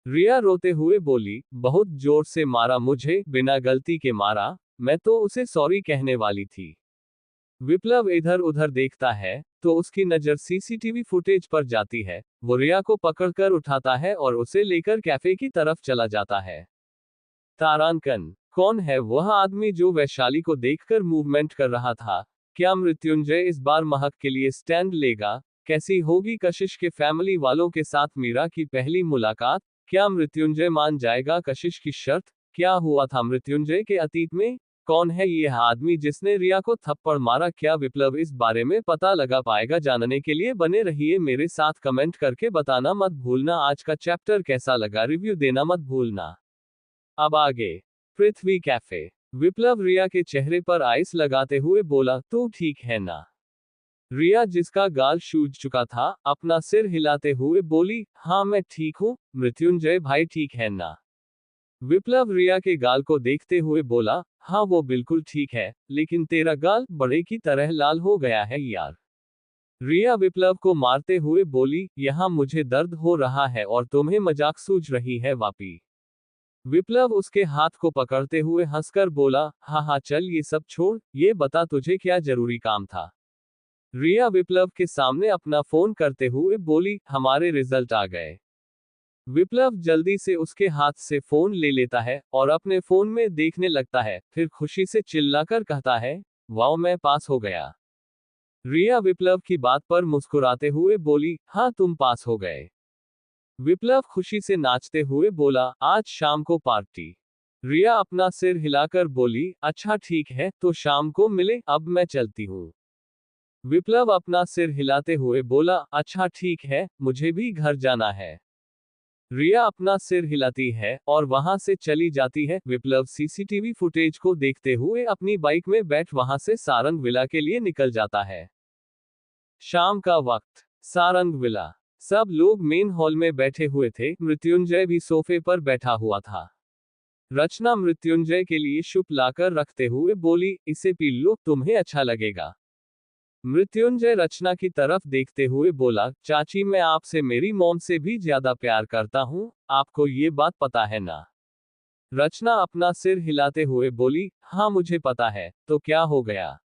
रिया रोते हुए बोली, बहुत जोर से मारा मुझे, बिना गलती के मारा, मैं तो उसे सॉरी कहने वाली थी। विप्लव इधर उधर देखता है तो उसकी नजर सीसीटीवी फुटेज पर जाती है। वो रिया को पकड़कर उठाता है और उसे लेकर कैफे की तरफ चला जाता है। तारांकन, कौन है वह आदमी जो वैशाली को देखकर मूवमेंट कर रहा था? क्या मृत्युंजय इस बार महक के लिए स्टैंड लेगा? कैसी होगी कशिश के फैमिली वालों के साथ मीरा की पहली मुलाकात? क्या मृत्युंजय मान जाएगा कशिश की शर्त? क्या हुआ था मृत्युंजय के अतीत में? कौन है यह आदमी जिसने रिया को थप्पड़ मारा? क्या विप्लव इस बारे में पता लगा पाएगा? जानने के लिए बने रहिए मेरे साथ, कमेंट करके बताना मत भूलना आज का चैप्टर कैसा लगा, रिव्यू देना मत भूलना। अब आगे, पृथ्वी कैफे। विप्लव रिया के चेहरे पर आइस लगाते हुए बोला, तू ठीक है ना? रिया, जिसका गाल सूज चुका था, अपना सिर हिलाते हुए बोली, हाँ मैं ठीक हूँ। मृत्युंजय भाई ठीक है ना? विप्लव रिया के गाल को देखते हुए बोला, हाँ वो बिल्कुल ठीक है, लेकिन तेरा गाल बड़े की तरह लाल हो गया है यार। रिया विप्लव को मारते हुए बोली, यहाँ मुझे दर्द हो रहा है और तुम्हें मजाक सूझ रही है वापी। विप्लव उसके हाथ को पकड़ते हुए हंसकर बोला, हाँ हाँ चल ये सब छोड़, ये बता तुझे क्या जरूरी काम था? रिया विप्लव के सामने अपना फोन करते हुए बोली, हमारे रिजल्ट आ गए। विप्लव जल्दी से उसके हाथ से फोन ले लेता है और अपने फोन में देखने लगता है, फिर खुशी से चिल्लाकर कहता है, वाओ मैं पास हो गया। रिया विप्लव की बात पर मुस्कुराते हुए बोली, हाँ तुम पास हो गए। विप्लव खुशी से नाचते हुए बोला, आज शाम को पार्टी। रिया अपना सिर हिलाकर बोली, अच्छा ठीक है, तो शाम को मिले, अब मैं चलती हूँ। विप्लव अपना सिर हिलाते हुए बोला, अच्छा ठीक है, मुझे भी घर जाना है। रिया अपना सिर हिलाती है और वहां से चली जाती है। विप्लव सीसीटीवी फुटेज को देखते हुए अपनी बाइक में बैठ वहां से सारंग विला के लिए निकल जाता है। शाम का वक्त, सारंग विला। सब लोग मेन हॉल में बैठे हुए थे, मृत्युंजय भी सोफे पर बैठा हुआ था। रचना मृत्युंजय के लिए शुप लाकर रखते हुए बोली, इसे पी लो, तुम्हें अच्छा लगेगा। मृत्युंजय रचना की तरफ देखते हुए बोला, चाची मैं आपसे मेरी मॉम से भी ज्यादा प्यार करता हूँ, आपको ये बात पता है ना? रचना अपना सिर हिलाते हुए बोली, हाँ मुझे पता है, तो क्या हो गया?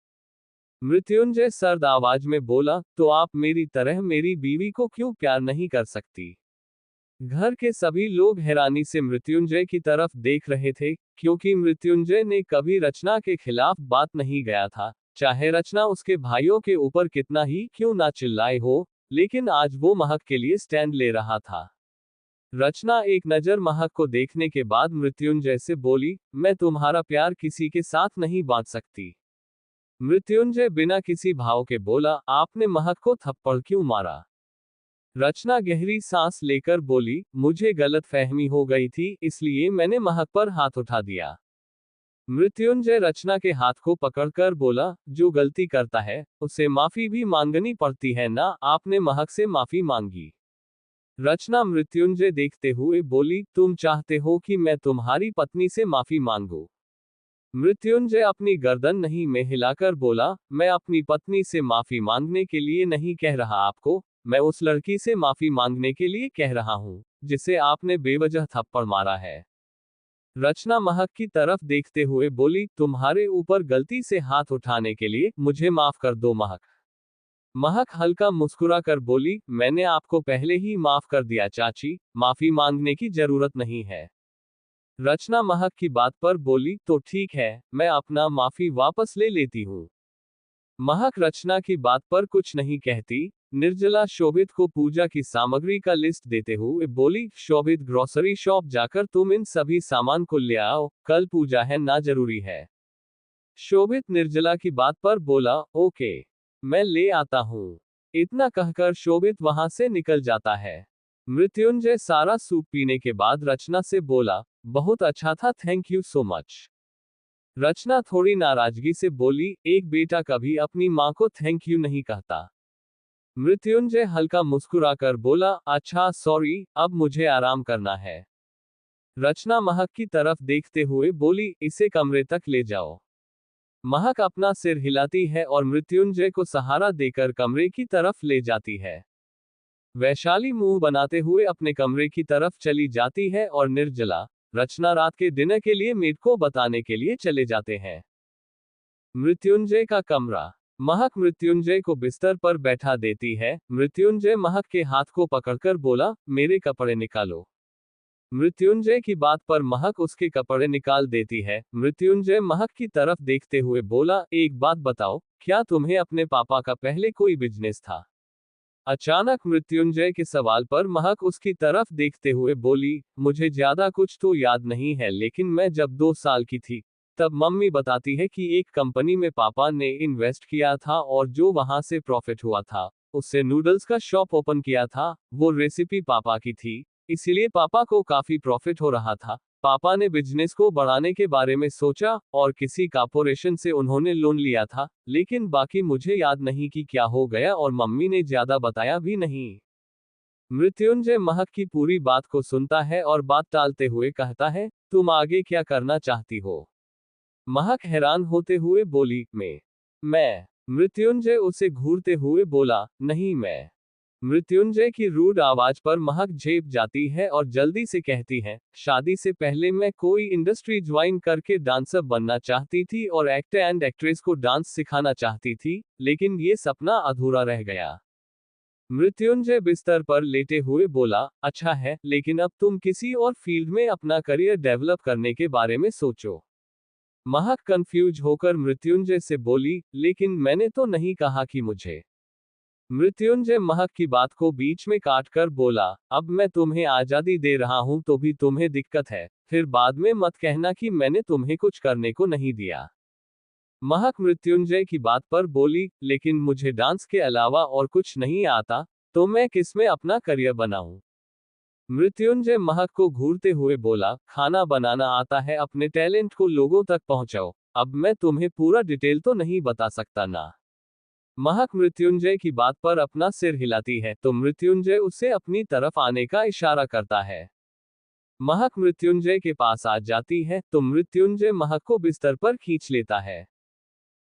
मृत्युंजय सर्द आवाज में बोला, तो आप मेरी तरह मेरी बीवी को क्यों प्यार नहीं कर सकती? घर के सभी लोग हैरानी से मृत्युंजय की तरफ देख रहे थे, क्योंकि मृत्युंजय ने कभी रचना के खिलाफ बात नहीं गया था, चाहे रचना उसके भाइयों के ऊपर कितना ही क्यों ना चिल्लाए हो, लेकिन आज वो महक के लिए स्टैंड ले रहा था। रचना एक नजर महक को देखने के बाद मृत्युंजय से बोली, मैं तुम्हारा प्यार किसी के साथ नहीं बांट सकती। मृत्युंजय बिना किसी भाव के बोला, आपने महक को थप्पड़ क्यों मारा? रचना गहरी सांस लेकर बोली, मुझे गलतफहमी हो गई थी, इसलिए मैंने महक पर हाथ उठा दिया। मृत्युंजय रचना के हाथ को पकड़कर बोला, जो गलती करता है उसे माफी भी मांगनी पड़ती है ना, आपने महक से माफी मांगी? रचना मृत्युंजय देखते हुए बोली, तुम चाहते हो कि मैं तुम्हारी पत्नी से माफी मांगू? मृत्युंजय अपनी गर्दन नहीं में हिलाकर बोला, मैं अपनी पत्नी से माफी मांगने के लिए नहीं कह रहा आपको, मैं उस लड़की से माफी मांगने के लिए कह रहा हूं, जिसे आपने बेवजह थप्पड़ मारा है। रचना महक की तरफ देखते हुए बोली, तुम्हारे ऊपर गलती से हाथ उठाने के लिए मुझे माफ कर दो महक। महक हल्का मुस्कुराकर बोली, मैंने आपको पहले ही माफ कर दिया चाची, माफी मांगने की जरूरत नहीं है। रचना महक की बात पर बोली, तो ठीक है, मैं अपना माफी वापस ले लेती हूँ। महक रचना की बात पर कुछ नहीं कहती। निर्जला शोभित को पूजा की सामग्री का लिस्ट देते हुए बोली, शोभित ग्रोसरी शॉप जाकर तुम इन सभी सामान को ले आओ, कल पूजा है ना, जरूरी है। शोभित निर्जला की बात पर बोला, ओके, मैं ले आता हूँ। इतना कहकर शोभित वहां से निकल जाता है। मृत्युंजय सारा सूप पीने के बाद रचना से बोला, बहुत अच्छा था, थैंक यू सो मच। रचना थोड़ी नाराजगी से बोली, एक बेटा कभी अपनी माँ को थैंक यू नहीं कहता। मृत्युंजय हल्का मुस्कुराकर बोला, अच्छा सॉरी, अब मुझे आराम करना है। रचना महक की तरफ देखते हुए बोली, इसे कमरे तक ले जाओ। महक अपना सिर हिलाती है और मृत्युंजय को सहारा देकर कमरे की तरफ ले जाती है। वैशाली मुंह बनाते हुए अपने कमरे की तरफ चली जाती है और निर्जला, रचना रात के डिनर के लिए मेड को बताने के लिए चले जाते हैं। मृत्युंजय का कमरा। महक मृत्युंजय को बिस्तर पर बैठा देती है। मृत्युंजय महक के हाथ को पकड़कर बोला, मेरे कपड़े निकालो। मृत्युंजय की बात पर महक उसके कपड़े निकाल देती है। मृत्युंजय महक की तरफ देखते हुए बोला, एक बात बताओ, क्या तुम्हें अपने पापा का पहले कोई बिजनेस था? अचानक मृत्युंजय के सवाल पर महक उसकी तरफ देखते हुए बोली, मुझे ज्यादा कुछ तो याद नहीं है, लेकिन मैं जब 2 साल की थी तब मम्मी बताती है कि एक कंपनी में पापा ने इन्वेस्ट किया था और जो वहां से प्रॉफिट हुआ था उससे नूडल्स का शॉप ओपन किया था। वो रेसिपी पापा की थी, इसीलिए पापा को काफी प्रॉफिट हो रहा था। पापा ने बिजनेस को बढ़ाने के बारे में सोचा और किसी कॉर्पोरेशन से उन्होंने लोन लिया था, लेकिन बाकी मुझे याद नहीं कि क्या हो गया और मम्मी ने ज्यादा बताया भी नहीं। मृत्युंजय महक की पूरी बात को सुनता है और बात टालते हुए कहता है, तुम आगे क्या करना चाहती हो? महक हैरान होते हुए बोली, मैं। मृत्युंजय उसे घूरते हुए बोला, नहीं मैं। मृत्युंजय की रूड आवाज पर महक झेप जाती है और जल्दी से कहती है, शादी से पहले मैं कोई इंडस्ट्री ज्वाइन करके डांसर बनना चाहती थी और एक्टर एंड एक्ट्रेस को डांस सिखाना चाहती थी, लेकिन ये सपना अधूरा रह गया। मृत्युंजय बिस्तर पर लेटे हुए बोला, अच्छा है, लेकिन अब तुम किसी और फील्ड में अपना करियर डेवलप करने के बारे में सोचो। महक कंफ्यूज होकर मृत्युंजय से बोली, लेकिन मैंने तो नहीं कहा कि मुझे। मृत्युंजय महक की बात को बीच में काटकर बोला, अब मैं तुम्हें आजादी दे रहा हूं तो भी तुम्हें दिक्कत है, फिर बाद में मत कहना कि मैंने तुम्हें कुछ करने को नहीं दिया। महक मृत्युंजय की बात पर बोली, लेकिन मुझे डांस के अलावा और कुछ नहीं आता, तो मैं किसमें अपना करियर बनाऊं? मृत्युंजय महक को घूरते हुए बोला, खाना बनाना आता है, अपने टैलेंट को लोगों तक पहुंचाओ। अब मैं तुम्हें पूरा डिटेल तो नहीं बता सकता ना। महक मृत्युंजय की बात पर अपना सिर हिलाती है तो मृत्युंजय उसे अपनी तरफ आने का इशारा करता है। महक मृत्युंजय के पास आ जाती है तो मृत्युंजय महक को बिस्तर पर खींच लेता है,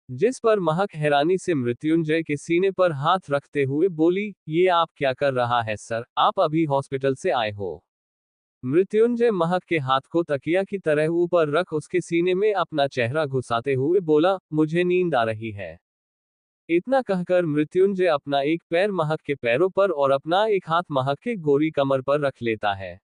जिस पर महक हैरानी से मृत्युंजय के सीने पर हाथ रखते हुए बोली, ये आप क्या कर रहा है सर, आप अभी हॉस्पिटल से आए हो? मृत्युंजय महक के हाथ को तकिया की तरह ऊपर रख उसके सीने में अपना चेहरा घुसाते हुए बोला, मुझे नींद आ रही है। इतना कहकर मृत्युंजय अपना एक पैर महक के पैरों पर और अपना एक हाथ महक के गोरी कमर पर रख लेता है।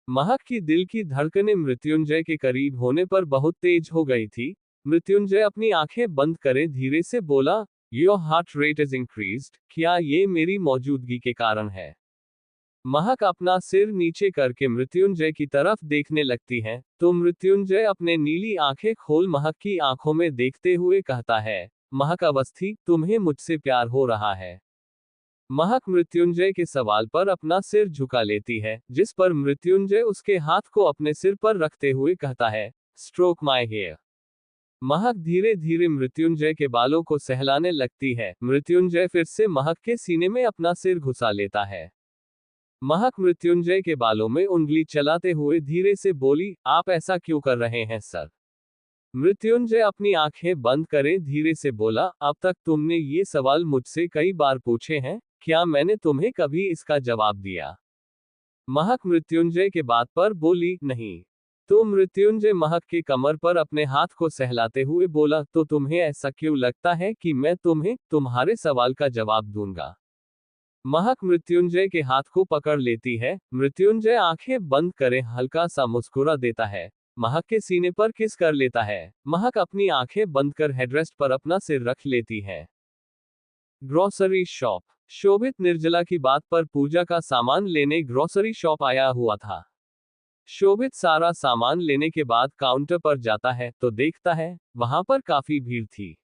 महक की दिल की धड़कनें मृत्युंजय के करीब होने पर बहुत तेज हो गई थी। मृत्युंजय अपनी आंखें बंद करे धीरे से बोला, your heart rate is increased, क्या ये मेरी मौजूदगी के कारण है? महक अपना सिर नीचे करके मृत्युंजय की तरफ देखने लगती है, तो मृत्युंजय अपने नीली आंखें खोल महक की आंखों में देखते हुए कहता है, महक अवस्थी, तुम्हें मुझसे प्यार हो रहा है? महक मृत्युंजय के सवाल पर अपना सिर झुका लेती है, जिस पर मृत्युंजय उसके हाथ को अपने सिर पर रखते हुए कहता है, स्ट्रोक माई हेयर। महक धीरे धीरे मृत्युंजय के बालों को सहलाने लगती है। मृत्युंजय फिर से महक के सीने में अपना सिर घुसा लेता है। महक मृत्युंजय के बालों में उंगली चलाते हुए धीरे से बोली, आप ऐसा क्यों कर रहे हैं सर? मृत्युंजय अपनी आंखें बंद करे धीरे से बोला, अब तक तुमने ये सवाल मुझसे कई बार पूछे हैं, क्या मैंने तुम्हें कभी इसका जवाब दिया? महक मृत्युंजय के बात पर बोली, नहीं। तो मृत्युंजय महक के कमर पर अपने हाथ को सहलाते हुए बोला, तो तुम्हें ऐसा क्यों लगता है कि मैं तुम्हें तुम्हारे सवाल का जवाब दूंगा? महक मृत्युंजय के हाथ को पकड़ लेती है। मृत्युंजय आंखें बंद करे हल्का सा मुस्कुरा देता है, महक के सीने पर किस कर लेता है। महक अपनी आंखें बंद कर हेडरेस्ट पर अपना सिर रख लेती है। Grocery shop. शोभित निर्जला की बात पर पूजा का सामान लेने ग्रोसरी शॉप आया हुआ था। शोभित सारा सामान लेने के बाद काउंटर पर जाता है तो देखता है वहां पर काफी भीड़ थी।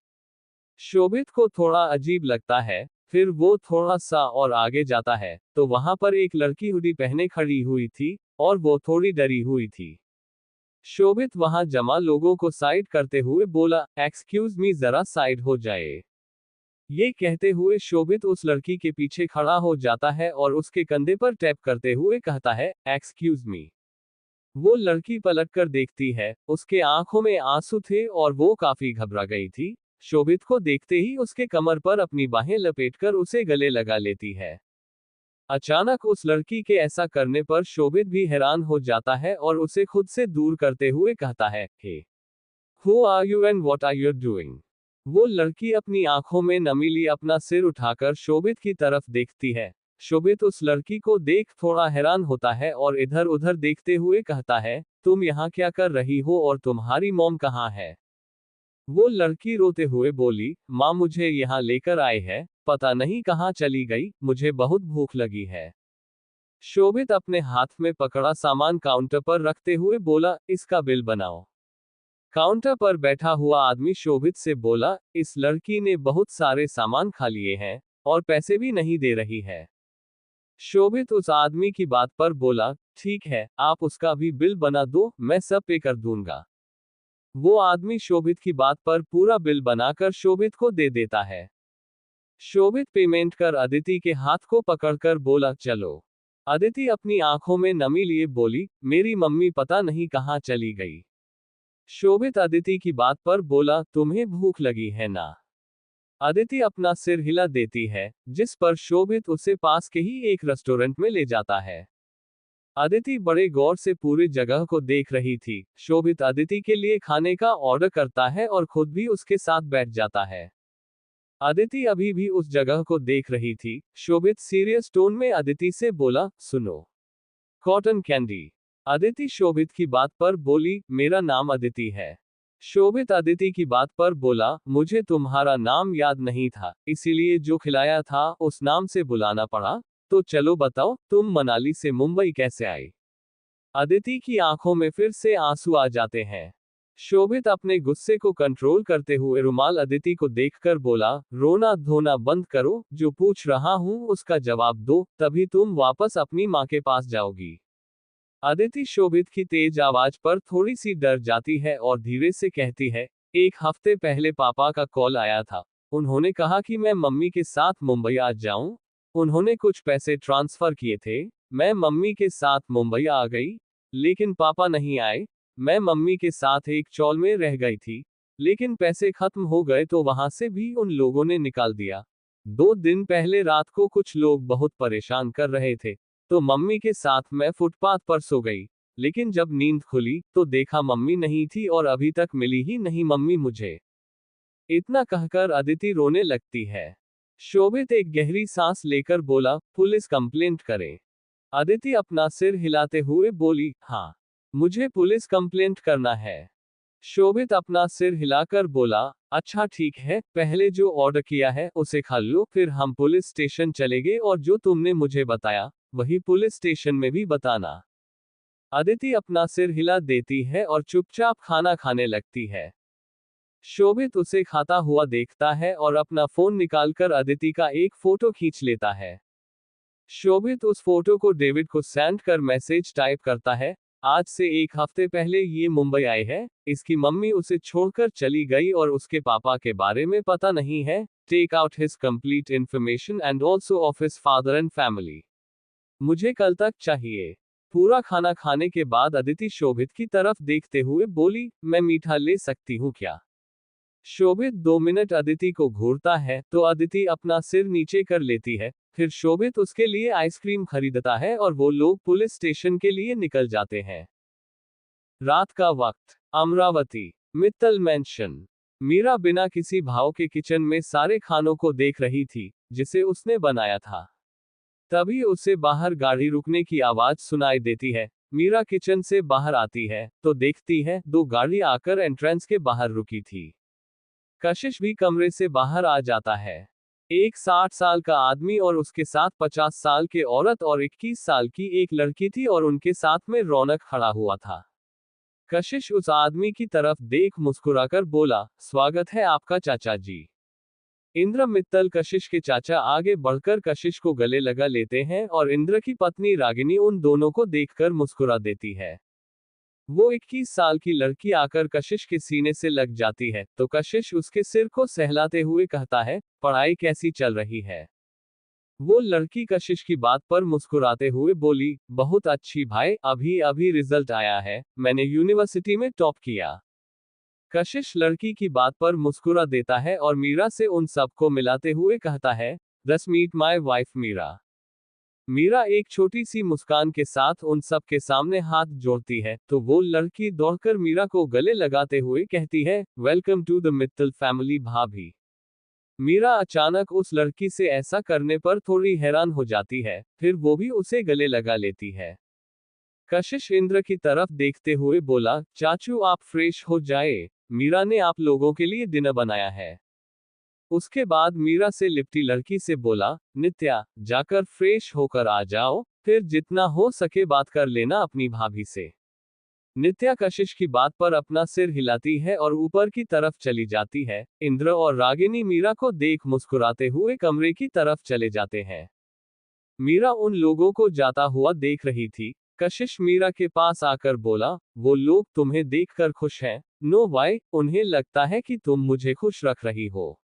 शोभित को थोड़ा अजीब लगता है, फिर वो थोड़ा सा और आगे जाता है तो वहां पर एक लड़की हुडी पहने खड़ी हुई थी और वो थोड़ी डरी हुई थी। शोभित वहां जमा लोगों को साइड करते हुए बोला, एक्सक्यूज मी, जरा साइड हो जाए। ये कहते हुए शोभित उस लड़की के पीछे खड़ा हो जाता है और उसके कंधे पर टैप करते हुए कहता है, एक्सक्यूज मी। वो लड़की पलटकर देखती है, उसके आंखों में आंसू थे और वो काफी घबरा गई थी। शोभित को देखते ही उसके कमर पर अपनी बाहें लपेटकर उसे गले लगा लेती है। अचानक उस लड़की के ऐसा करने पर शोभित भी हैरान हो जाता है और उसे खुद से दूर करते हुए कहता है, hey, who are you and what are you doing? वो लड़की अपनी आंखों में नमी लिए अपना सिर उठाकर शोभित की तरफ देखती है। शोभित उस लड़की को देख थोड़ा हैरान होता है और इधर उधर देखते हुए कहता है, तुम यहाँ क्या कर रही हो और तुम्हारी मॉम कहाँ है? वो लड़की रोते हुए बोली, माँ मुझे यहाँ लेकर आए है, पता नहीं कहाँ चली गई, मुझे बहुत भूख लगी है। शोभित अपने हाथ में पकड़ा सामान काउंटर पर रखते हुए बोला, इसका बिल बनाओ। काउंटर पर बैठा हुआ आदमी शोभित से बोला, इस लड़की ने बहुत सारे सामान खा लिए हैं और पैसे भी नहीं दे रही है। शोभित उस आदमी की बात पर बोला, ठीक है, आप उसका भी बिल बना दो, मैं सब पे कर दूंगा। वो आदमी शोभित की बात पर पूरा बिल बनाकर शोभित को दे देता है। शोभित पेमेंट कर अदिति के हाथ को पकड़कर बोला, चलो। अदिति अपनी आंखों में नमी लिए बोली, मेरी मम्मी पता नहीं कहाँ चली गई। शोभित अदिति की बात पर बोला, तुम्हें भूख लगी है ना? अदिति अपना सिर हिला देती है, जिस पर शोभित उसे पास के ही एक रेस्टोरेंट में ले जाता है। अदिति बड़े गौर से पूरी जगह को देख रही थी। शोभित अदिति के लिए खाने का ऑर्डर करता है और खुद भी उसके साथ बैठ जाता है। अदिति अभी भी उस जगह को देख रही थी। शोभित सीरियस टोन में अदिति से बोला, सुनो, कॉटन कैंडी। अदिति शोभित की बात पर बोली, मेरा नाम अदिति है। शोभित अदिति की बात पर बोला, मुझे तुम्हारा नाम याद नहीं था, इसीलिए जो खिलाया था उस नाम से बुलाना पड़ा। तो चलो बताओ, तुम मनाली से मुंबई कैसे आई? अदिति की आंखों में फिर से आंसू आ जाते हैं। शोभित अपने गुस्से को कंट्रोल करते हुए रुमाल अदिति को देखकर बोला, रोना धोना बंद करो, जो पूछ रहा हूं उसका जवाब दो, तभी तुम वापस अपनी माँ के पास जाओगी। अदिति शोभित की तेज आवाज पर थोड़ी सी डर जाती है और धीरे से कहती है, एक हफ्ते पहले पापा का कॉल आया था। उन्होंने कहा कि मैं मम्मी के साथ मुंबई आ जाऊं। उन्होंने कुछ पैसे ट्रांसफर किए थे। मैं मम्मी के साथ मुंबई आ गई, लेकिन पापा नहीं आए। मैं मम्मी के साथ एक चौल में रह गई थी, लेकिन पैसे खत्म हो गए तो वहां से भी उन लोगों ने निकाल दिया। 2 दिन पहले रात को कुछ लोग बहुत परेशान कर रहे थे, तो मम्मी के साथ मैं फुटपाथ पर सो गई। लेकिन जब नींद खुली तो देखा मम्मी नहीं थी और अभी तक मिली ही नहीं मम्मी मुझे। इतना कहकर अदिति रोने लगती है। शोभित एक गहरी सांस लेकर बोला, पुलिस कंप्लेंट करें? अदिति अपना सिर हिलाते हुए बोली, हाँ, मुझे पुलिस कंप्लेंट करना है। शोभित अपना सिर हिलाकर बोला, अच्छा ठीक है, पहले जो ऑर्डर किया है उसे खा लो, फिर हम पुलिस स्टेशन चलेंगे और जो तुमने मुझे बताया वही पुलिस स्टेशन में भी बताना। अदिति अपना सिर हिला देती है और चुपचाप खाना खाने लगती है। शोभित उसे खाता हुआ देखता है और अपना फोन निकालकर अदिति का एक फोटो खींच लेता है। शोभित उस फोटो को डेविड को सेंड कर मैसेज टाइप करता है, आज से 1 हफ्ते पहले ये मुंबई आए हैं, इसकी मम्मी उसे छोड़कर चली गई और उसके पापा के बारे में पता नहीं है। Take out his complete information and also of his father and family. मुझे कल तक चाहिए। पूरा खाना खाने के बाद अदिति शोभित की तरफ देखते हुए बोली, मैं मीठा ले सकती हूँ क्या? शोभित 2 मिनट अदिति को घूरता है तो अदिति अपना सिर नीचे कर लेती है। फिर शोभित उसके लिए आइसक्रीम खरीदता है और वो लोग पुलिस स्टेशन के लिए निकल जाते हैं। रात का वक्त, अमरावती, मित्तल मैंशन। मीरा बिना किसी भाव के किचन में सारे खानों को देख रही थी जिसे उसने बनाया था। तभी उसे बाहर गाड़ी रुकने की आवाज सुनाई देती है। मीरा किचन से बाहर आती है तो देखती है 2 गाड़ी आकर एंट्रेंस के बाहर रुकी थी। कशिश भी कमरे से बाहर आ जाता है। एक 60 साल का आदमी और उसके साथ 50 साल के औरत और 21 साल की एक लड़की थी और उनके साथ में रौनक खड़ा हुआ था। कशिश उस आदमी की तरफ देख मुस्कुराकर बोला, स्वागत है आपका चाचा जी। इंद्र मित्तल कशिश के चाचा आगे बढ़कर कशिश को गले लगा लेते हैं और इंद्र की पत्नी रागिनी उन दोनों को देखकर मुस्कुरा देती है। वो 21 साल की लड़की आकर कशिश के सीने से लग जाती है तो कशिश उसके सिर को सहलाते हुए कहता है, पढ़ाई कैसी चल रही है? वो लड़की कशिश की बात पर मुस्कुराते हुए बोली, बहुत अच्छी भाई, अभी अभी रिजल्ट आया है, मैंने यूनिवर्सिटी में टॉप किया। कशिश लड़की की बात पर मुस्कुरा देता है और मीरा से उन सबको मिलाते हुए कहता है, रस meet my wife Meera. Meera एक छोटी सी मुस्कान के साथ उन सब के सामने हाथ जोड़ती है, तो वो लड़की दौड़कर मीरा को गले लगाते हुए कहती है, welcome to the Mittal family भाभी। मीरा अचानक उस लड़की से ऐसा करने पर थोड़ी हैरान हो जाती है, फिर वो भी उसे गले लगा लेती है। कशिश इंद्र की तरफ देखते हुए बोला, चाचू आप फ्रेश हो जाए, मीरा ने आप लोगों के लिए डिनर बनाया है। उसके बाद मीरा से लिपटी लड़की से बोला, नित्या, जाकर फ्रेश होकर आ जाओ, फिर जितना हो सके बात कर लेना अपनी भाभी से। नित्या कशिश की बात पर अपना सिर हिलाती है और ऊपर की तरफ चली जाती है। इंद्र और रागिनी मीरा को देख मुस्कुराते हुए कमरे की तरफ चले जाते हैं। मीरा उन लोगों को जाता हुआ देख रही थी। कशिश मीरा के पास आकर बोला, वो लोग तुम्हें देखकर खुश हैं? नो वाई, उन्हें लगता है कि तुम मुझे खुश रख रही हो।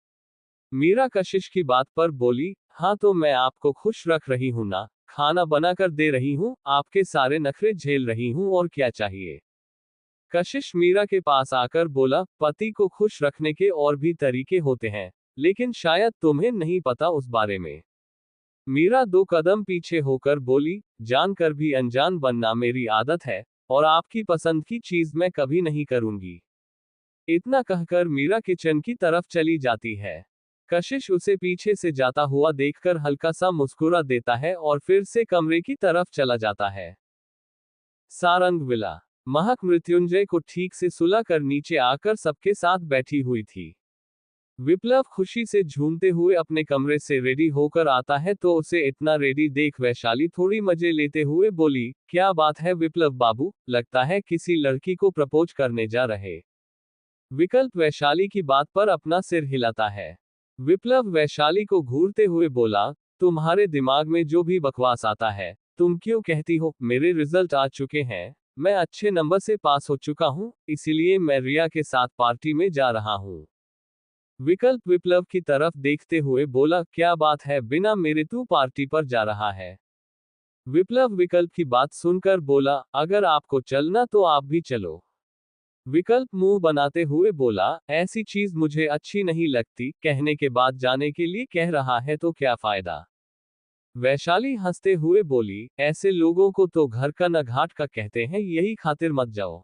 मीरा कशिश की बात पर बोली, हाँ तो मैं आपको खुश रख रही हूं ना, खाना बनाकर दे रही हूँ, आपके सारे नखरे झेल रही हूँ, और क्या चाहिए। कशिश मीरा के पास आकर बोला, पति को खुश रखने के और भी तरीके होते हैं, लेकिन शायद तुम्हें नहीं पता उस बारे में। मीरा दो कदम पीछे होकर बोली, जानकर भी अनजान बनना मेरी आदत है, और आपकी पसंद की चीज मैं कभी नहीं करूंगी। इतना कहकर मीरा किचन की तरफ चली जाती है। कशिश उसे पीछे से जाता हुआ देखकर हल्का सा मुस्कुरा देता है और फिर से कमरे की तरफ चला जाता है। सारंग विला। महक मृत्युंजय को ठीक से सुला कर नीचे आकर सबके साथ बैठी हुई थी। विप्लव खुशी से झूमते हुए अपने कमरे से रेडी होकर आता है तो उसे इतना रेडी देख वैशाली थोड़ी मजे लेते हुए बोली, क्या बात है विप्लव बाबू, लगता है किसी लड़की को प्रपोज करने जा रहे। विकल्प वैशाली की बात पर अपना सिर हिलाता है। विप्लव वैशाली को घूरते हुए बोला, तुम्हारे दिमाग में जो भी बकवास आता है, तुम क्यों कहती हो, मेरे रिजल्ट आ चुके हैं, मैं अच्छे नंबर से पास हो चुका हूं, इसीलिए मैं रिया के साथ पार्टी में जा रहा हूं। विकल्प विप्लव की तरफ देखते हुए बोला, क्या बात है, बिना मेरे तू पार्टी पर जा रहा है। विप्लव विकल्प की बात सुनकर बोला, अगर आपको चलना तो आप भी चलो। विकल्प मुंह बनाते हुए बोला, ऐसी चीज मुझे अच्छी नहीं लगती, कहने के बाद जाने के लिए कह रहा है तो क्या फायदा। वैशाली हंसते हुए बोली, ऐसे लोगों को तो घर का न घाट का कहते हैं, यही खातिर मत जाओ।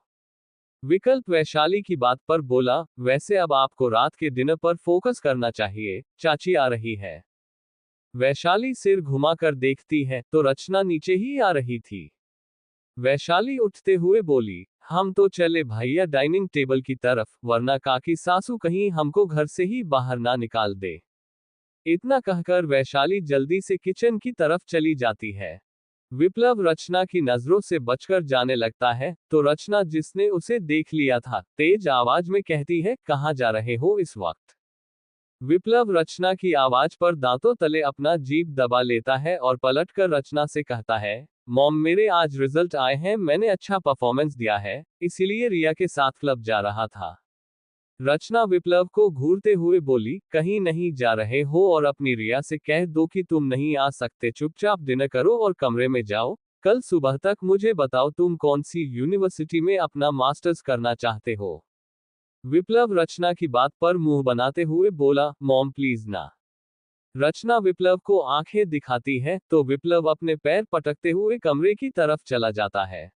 विकल्प वैशाली की बात पर बोला, वैसे अब आपको रात के डिनर पर फोकस करना चाहिए, चाची आ रही है। वैशाली सिर घुमाकर देखती है तो रचना नीचे ही आ रही थी। वैशाली उठते हुए बोली, हम तो चले भैया डाइनिंग टेबल की तरफ, वरना काकी सासू कहीं हमको घर से ही बाहर ना निकाल दे। इतना कहकर वैशाली जल्दी से किचन की तरफ चली जाती है। विप्लव रचना की नजरों से बचकर जाने लगता है, तो रचना जिसने उसे देख लिया था, तेज आवाज में कहती है, कहाँ जा रहे हो इस वक्त। विप्लव रचना की आवाज पर दांतों तले अपना जीभ दबा लेता है और पलटकर रचना से कहता है, मॉम मेरे आज रिजल्ट आए हैं, मैंने अच्छा परफॉर्मेंस दिया है, इसीलिए रिया के साथ क्लब जा रहा था। रचना विप्लव को घूरते हुए बोली, कहीं नहीं जा रहे हो और अपनी रिया से कह दो कि तुम नहीं आ सकते, चुपचाप डिनर करो और कमरे में जाओ, कल सुबह तक मुझे बताओ तुम कौन सी यूनिवर्सिटी में अपना मास्टर्स करना चाहते हो। विप्लव रचना की बात पर मुंह बनाते हुए बोला, मॉम प्लीज ना। रचना विप्लव को आंखें दिखाती है तो विप्लव अपने पैर पटकते हुए कमरे की तरफ चला जाता है।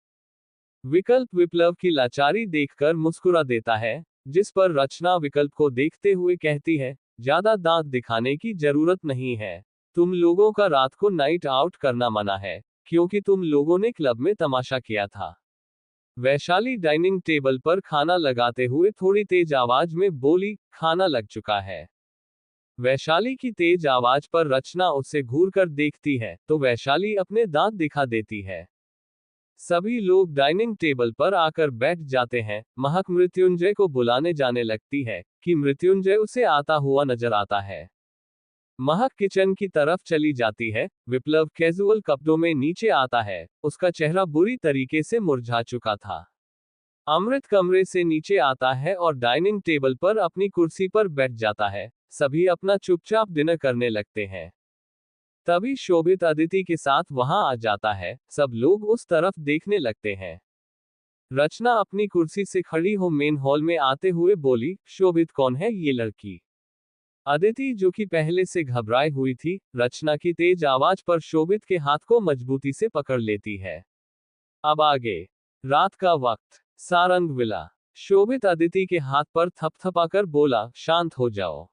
विकल्प विप्लव की लाचारी देखकर मुस्कुरा देता है, जिस पर रचना विकल्प को देखते हुए कहती है, ज्यादा दांत दिखाने की जरूरत नहीं है, तुम लोगों का रात को नाइट आउट करना मना है, क्योंकि तुम लोगों ने क्लब में तमाशा किया था। वैशाली डाइनिंग टेबल पर खाना लगाते हुए थोड़ी तेज आवाज में बोली, खाना लग चुका है। वैशाली की तेज आवाज पर रचना उसे घूरकर देखती है तो वैशाली अपने दांत दिखा देती है। सभी लोग डाइनिंग टेबल पर आकर बैठ जाते हैं। महक मृत्युंजय को बुलाने जाने लगती है कि मृत्युंजय उसे आता हुआ नजर आता है। महक किचन की तरफ चली जाती है। विप्लव कैजुअल कपड़ों में नीचे आता है, उसका चेहरा बुरी तरीके से मुरझा चुका था। अमृत कमरे से नीचे आता है और डाइनिंग टेबल पर अपनी कुर्सी पर बैठ जाता है। सभी अपना चुपचाप डिनर करने लगते हैं। तभी शोभित अदिति के साथ वहां आ जाता है। सब लोग उस तरफ देखने लगते हैं। रचना अपनी कुर्सी से खड़ी हो मेन हॉल में आते हुए बोली, शोभित कौन है ये लड़की? अदिति, जो कि पहले से घबराई हुई थी, रचना की तेज आवाज पर शोभित के हाथ को मजबूती से पकड़ लेती है। अब आगे। रात का वक्त, सारंग विला। शोभित अदिति के हाथ पर थपथपाकर बोला, शांत हो जाओ।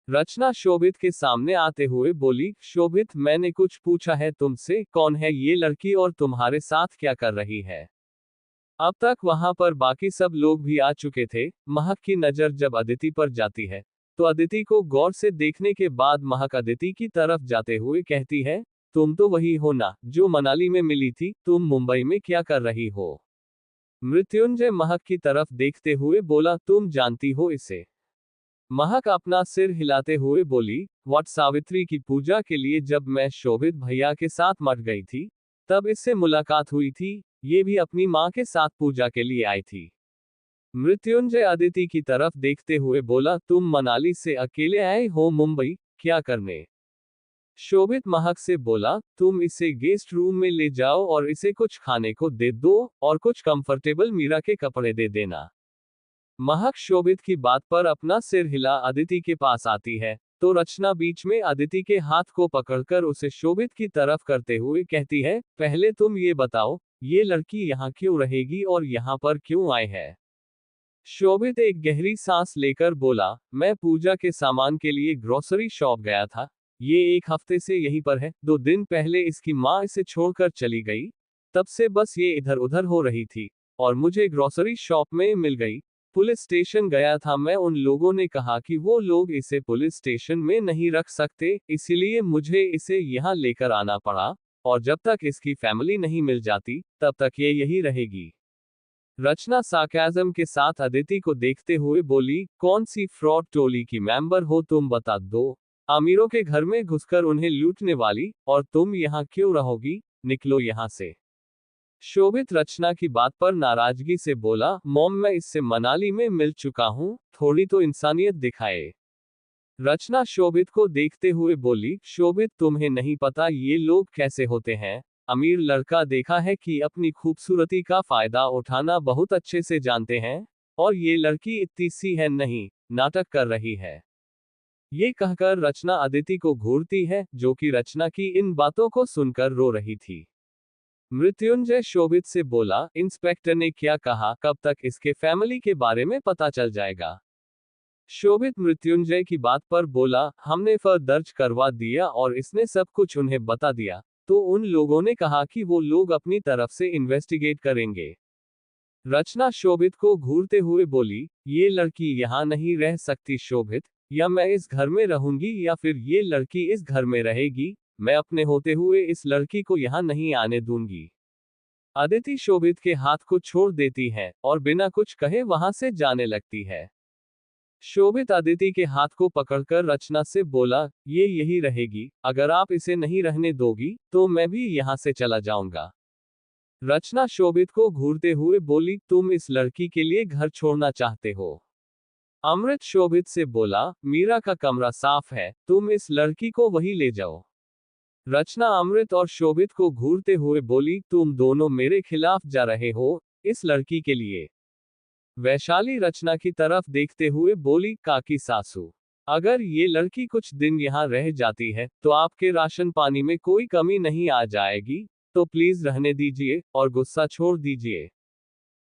रचना शोभित के सामने आते हुए बोली, शोभित, मैंने कुछ पूछा है तुमसे, कौन है ये लड़की और तुम्हारे साथ क्या कर रही है? अब तक वहां पर बाकी सब लोग भी आ चुके थे। महक की नजर जब अदिति पर जाती है, तो अदिति को गौर से देखने के बाद महक अदिति की तरफ जाते हुए कहती है, तुम तो वही हो ना, जो मनाली में मिली थी, तुम मुंबई में क्या कर रही हो? मृत्युंजय महक की तरफ देखते हुए बोला, तुम जानती हो इसे? महक अपना सिर हिलाते हुए बोली, वट सावित्री की पूजा के लिए जब मैं शोभित भैया के साथ मठ गई थी, तब इससे मुलाकात हुई थी। ये भी अपनी माँ के साथ पूजा के लिए आई थी। मृत्युंजय अदिति की तरफ देखते हुए बोला, तुम मनाली से अकेले आए हो मुंबई, क्या करने? शोभित महक से बोला, तुम इसे गेस्ट रूम में ले जाओ और इसे कुछ खाने को दे दो, और कुछ कंफर्टेबल मीरा के कपड़े दे देना। महक शोभित की बात पर अपना सिर हिला अदिति के पास आती है, तो रचना बीच में अदिति के हाथ को पकड़कर उसे शोभित की तरफ करते हुए कहती है, पहले तुम ये बताओ, ये लड़की यहाँ क्यों रहेगी और यहाँ पर क्यों आए है? शोभित एक गहरी सांस लेकर बोला, मैं पूजा के सामान के लिए ग्रोसरी शॉप गया था। ये एक हफ्ते से यहीं पर है। 2 दिन पहले इसकी माँ इसे छोड़कर चली गई। तब से बस ये इधर उधर हो रही थी, और मुझे ग्रोसरी शॉप में मिल गई। पुलिस स्टेशन गया था मैं, उन लोगों ने कहा कि वो लोग इसे पुलिस स्टेशन में नहीं रख सकते, इसीलिए मुझे इसे यहाँ लेकर आना पड़ा, और जब तक इसकी फैमिली नहीं मिल जाती, तब तक ये यही रहेगी। रचना सार्केज्म के साथ अदिति को देखते हुए बोली, कौन सी फ्रॉड टोली की मेंबर हो तुम, बता दो। अमीरों के घर में घुसकर उन्हें लूटने वाली, और तुम यहाँ क्यों रहोगी? निकलो यहाँ से। शोभित रचना की बात पर नाराजगी से बोला, मॉम, मैं इससे मनाली में मिल चुका हूँ, थोड़ी तो इंसानियत दिखाए। रचना शोभित को देखते हुए बोली, शोभित, तुम्हें नहीं पता ये लोग कैसे होते हैं। अमीर लड़का देखा है कि अपनी खूबसूरती का फायदा उठाना बहुत अच्छे से जानते हैं, और ये लड़की इतनी सी है नहीं, नाटक कर रही है। ये कहकर रचना अदिति को घूरती है, जो कि रचना की इन बातों को सुनकर रो रही थी। मृत्युंजय शोभित से बोला, इंस्पेक्टर ने क्या कहा, कब तक इसके फैमिली के बारे में पता चल जाएगा? शोभित मृत्युंजय की बात पर बोला, हमने एफआईआर दर्ज करवा दिया और इसने सब कुछ उन्हें बता दिया, तो उन लोगों ने कहा कि वो लोग अपनी तरफ से इन्वेस्टिगेट करेंगे। रचना शोभित को घूरते हुए बोली, ये लड़की यहाँ नहीं रह सकती शोभित, या मैं इस घर में रहूंगी या फिर ये लड़की इस घर में रहेगी। मैं अपने होते हुए इस लड़की को यहाँ नहीं आने दूंगी। अदिति शोभित के हाथ को छोड़ देती है और बिना कुछ कहे वहां से जाने लगती है। शोभित अदिति के हाथ को पकड़कर रचना से बोला, ये यही रहेगी, अगर आप इसे नहीं रहने दोगी, तो मैं भी यहाँ से चला जाऊंगा। रचना शोभित को घूरते हुए बोली, तुम इस लड़की के लिए घर छोड़ना चाहते हो? अमृत शोभित से बोला, मीरा का कमरा साफ है, तुम इस लड़की को वहीं ले जाओ। रचना अमृत और शोभित को घूरते हुए बोली, तुम दोनों मेरे खिलाफ जा रहे हो, इस लड़की के लिए। वैशाली रचना की तरफ देखते हुए बोली, काकी सासू, अगर ये लड़की कुछ दिन यहाँ रह जाती है, तो आपके राशन पानी में कोई कमी नहीं आ जाएगी, तो प्लीज रहने दीजिए, और गुस्सा छोड़ दीजिए।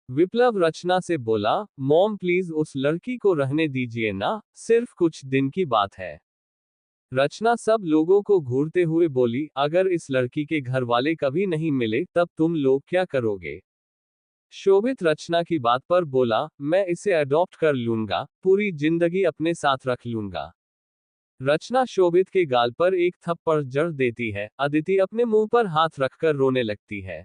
विप्लव रचना से बोला, मॉम प्लीज उस लड़की को रहने दीजिए ना, सिर्फ कुछ दिन की बात है। रचना सब लोगों को घूरते हुए बोली, अगर इस लड़की के घर वाले कभी नहीं मिले, तब तुम लोग क्या करोगे? शोभित रचना की बात पर बोला, मैं इसे अडॉप्ट कर लूंगा, पूरी जिंदगी अपने साथ रख लूंगा। रचना शोभित के गाल पर एक थप्पड़ जड़ देती है। अदिति अपने मुंह पर हाथ रखकर रोने लगती है।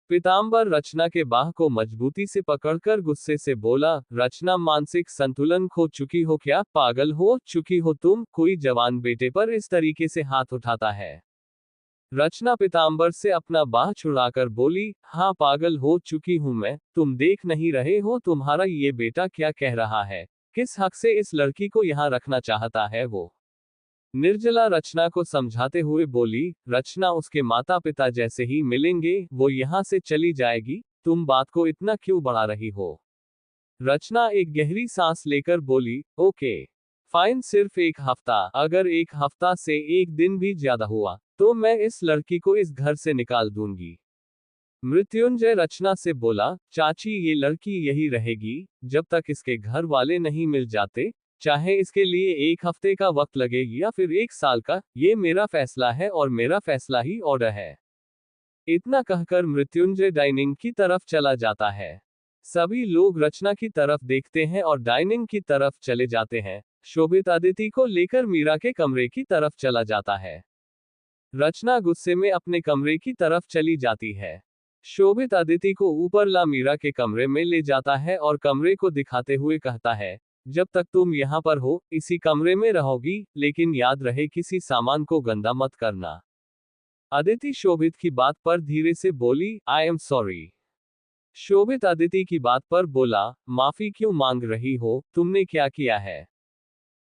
पीतांबर रचना के बाह को मजबूती से पकड़कर गुस्से से बोला, रचना, मानसिक संतुलन खो चुकी हो क्या? पागल हो चुकी हो तुम? कोई जवान बेटे पर इस तरीके से हाथ उठाता है? रचना पीतांबर से अपना बाह छुड़ाकर बोली, हाँ, पागल हो चुकी हूं मैं। तुम देख नहीं रहे हो तुम्हारा ये बेटा क्या कह रहा है? किस हक से इस लड़की को यहाँ रखना चाहता है वो? निर्जला रचना को समझाते हुए बोली, रचना उसके माता पिता जैसे ही मिलेंगे वो यहाँ से चली जाएगी, तुम बात को इतना क्यों बढ़ा रही हो। रचना एक गहरी सांस लेकर बोली, ओके फाइन, सिर्फ एक हफ्ता, अगर एक हफ्ता से एक दिन भी ज्यादा हुआ तो मैं इस लड़की को इस घर से निकाल दूंगी। मृत्युंजय रचना से बोला, चाची ये लड़की यही रहेगी जब तक इसके घर वाले नहीं मिल जाते, चाहे इसके लिए एक हफ्ते का वक्त लगे या फिर एक साल का, ये मेरा फैसला है और मेरा फैसला ही ऑर्डर है। इतना कहकर मृत्युंजय डाइनिंग की तरफ चला जाता है। सभी लोग रचना की तरफ देखते हैं और डाइनिंग की तरफ चले जाते हैं। शोभित अदिति को लेकर मीरा के कमरे की तरफ चला जाता है। रचना गुस्से में अपने कमरे की तरफ चली जाती है। शोभित अदिति को ऊपर ला मीरा के कमरे में ले जाता है और कमरे को दिखाते हुए कहता है, जब तक तुम यहाँ पर हो इसी कमरे में रहोगी, लेकिन याद रहे किसी सामान को गंदा मत करना। अदिति शोभित की बात पर धीरे से बोली, आई एम सॉरी। शोभित अदिति की बात पर बोला, माफी क्यों मांग रही हो, तुमने क्या किया है।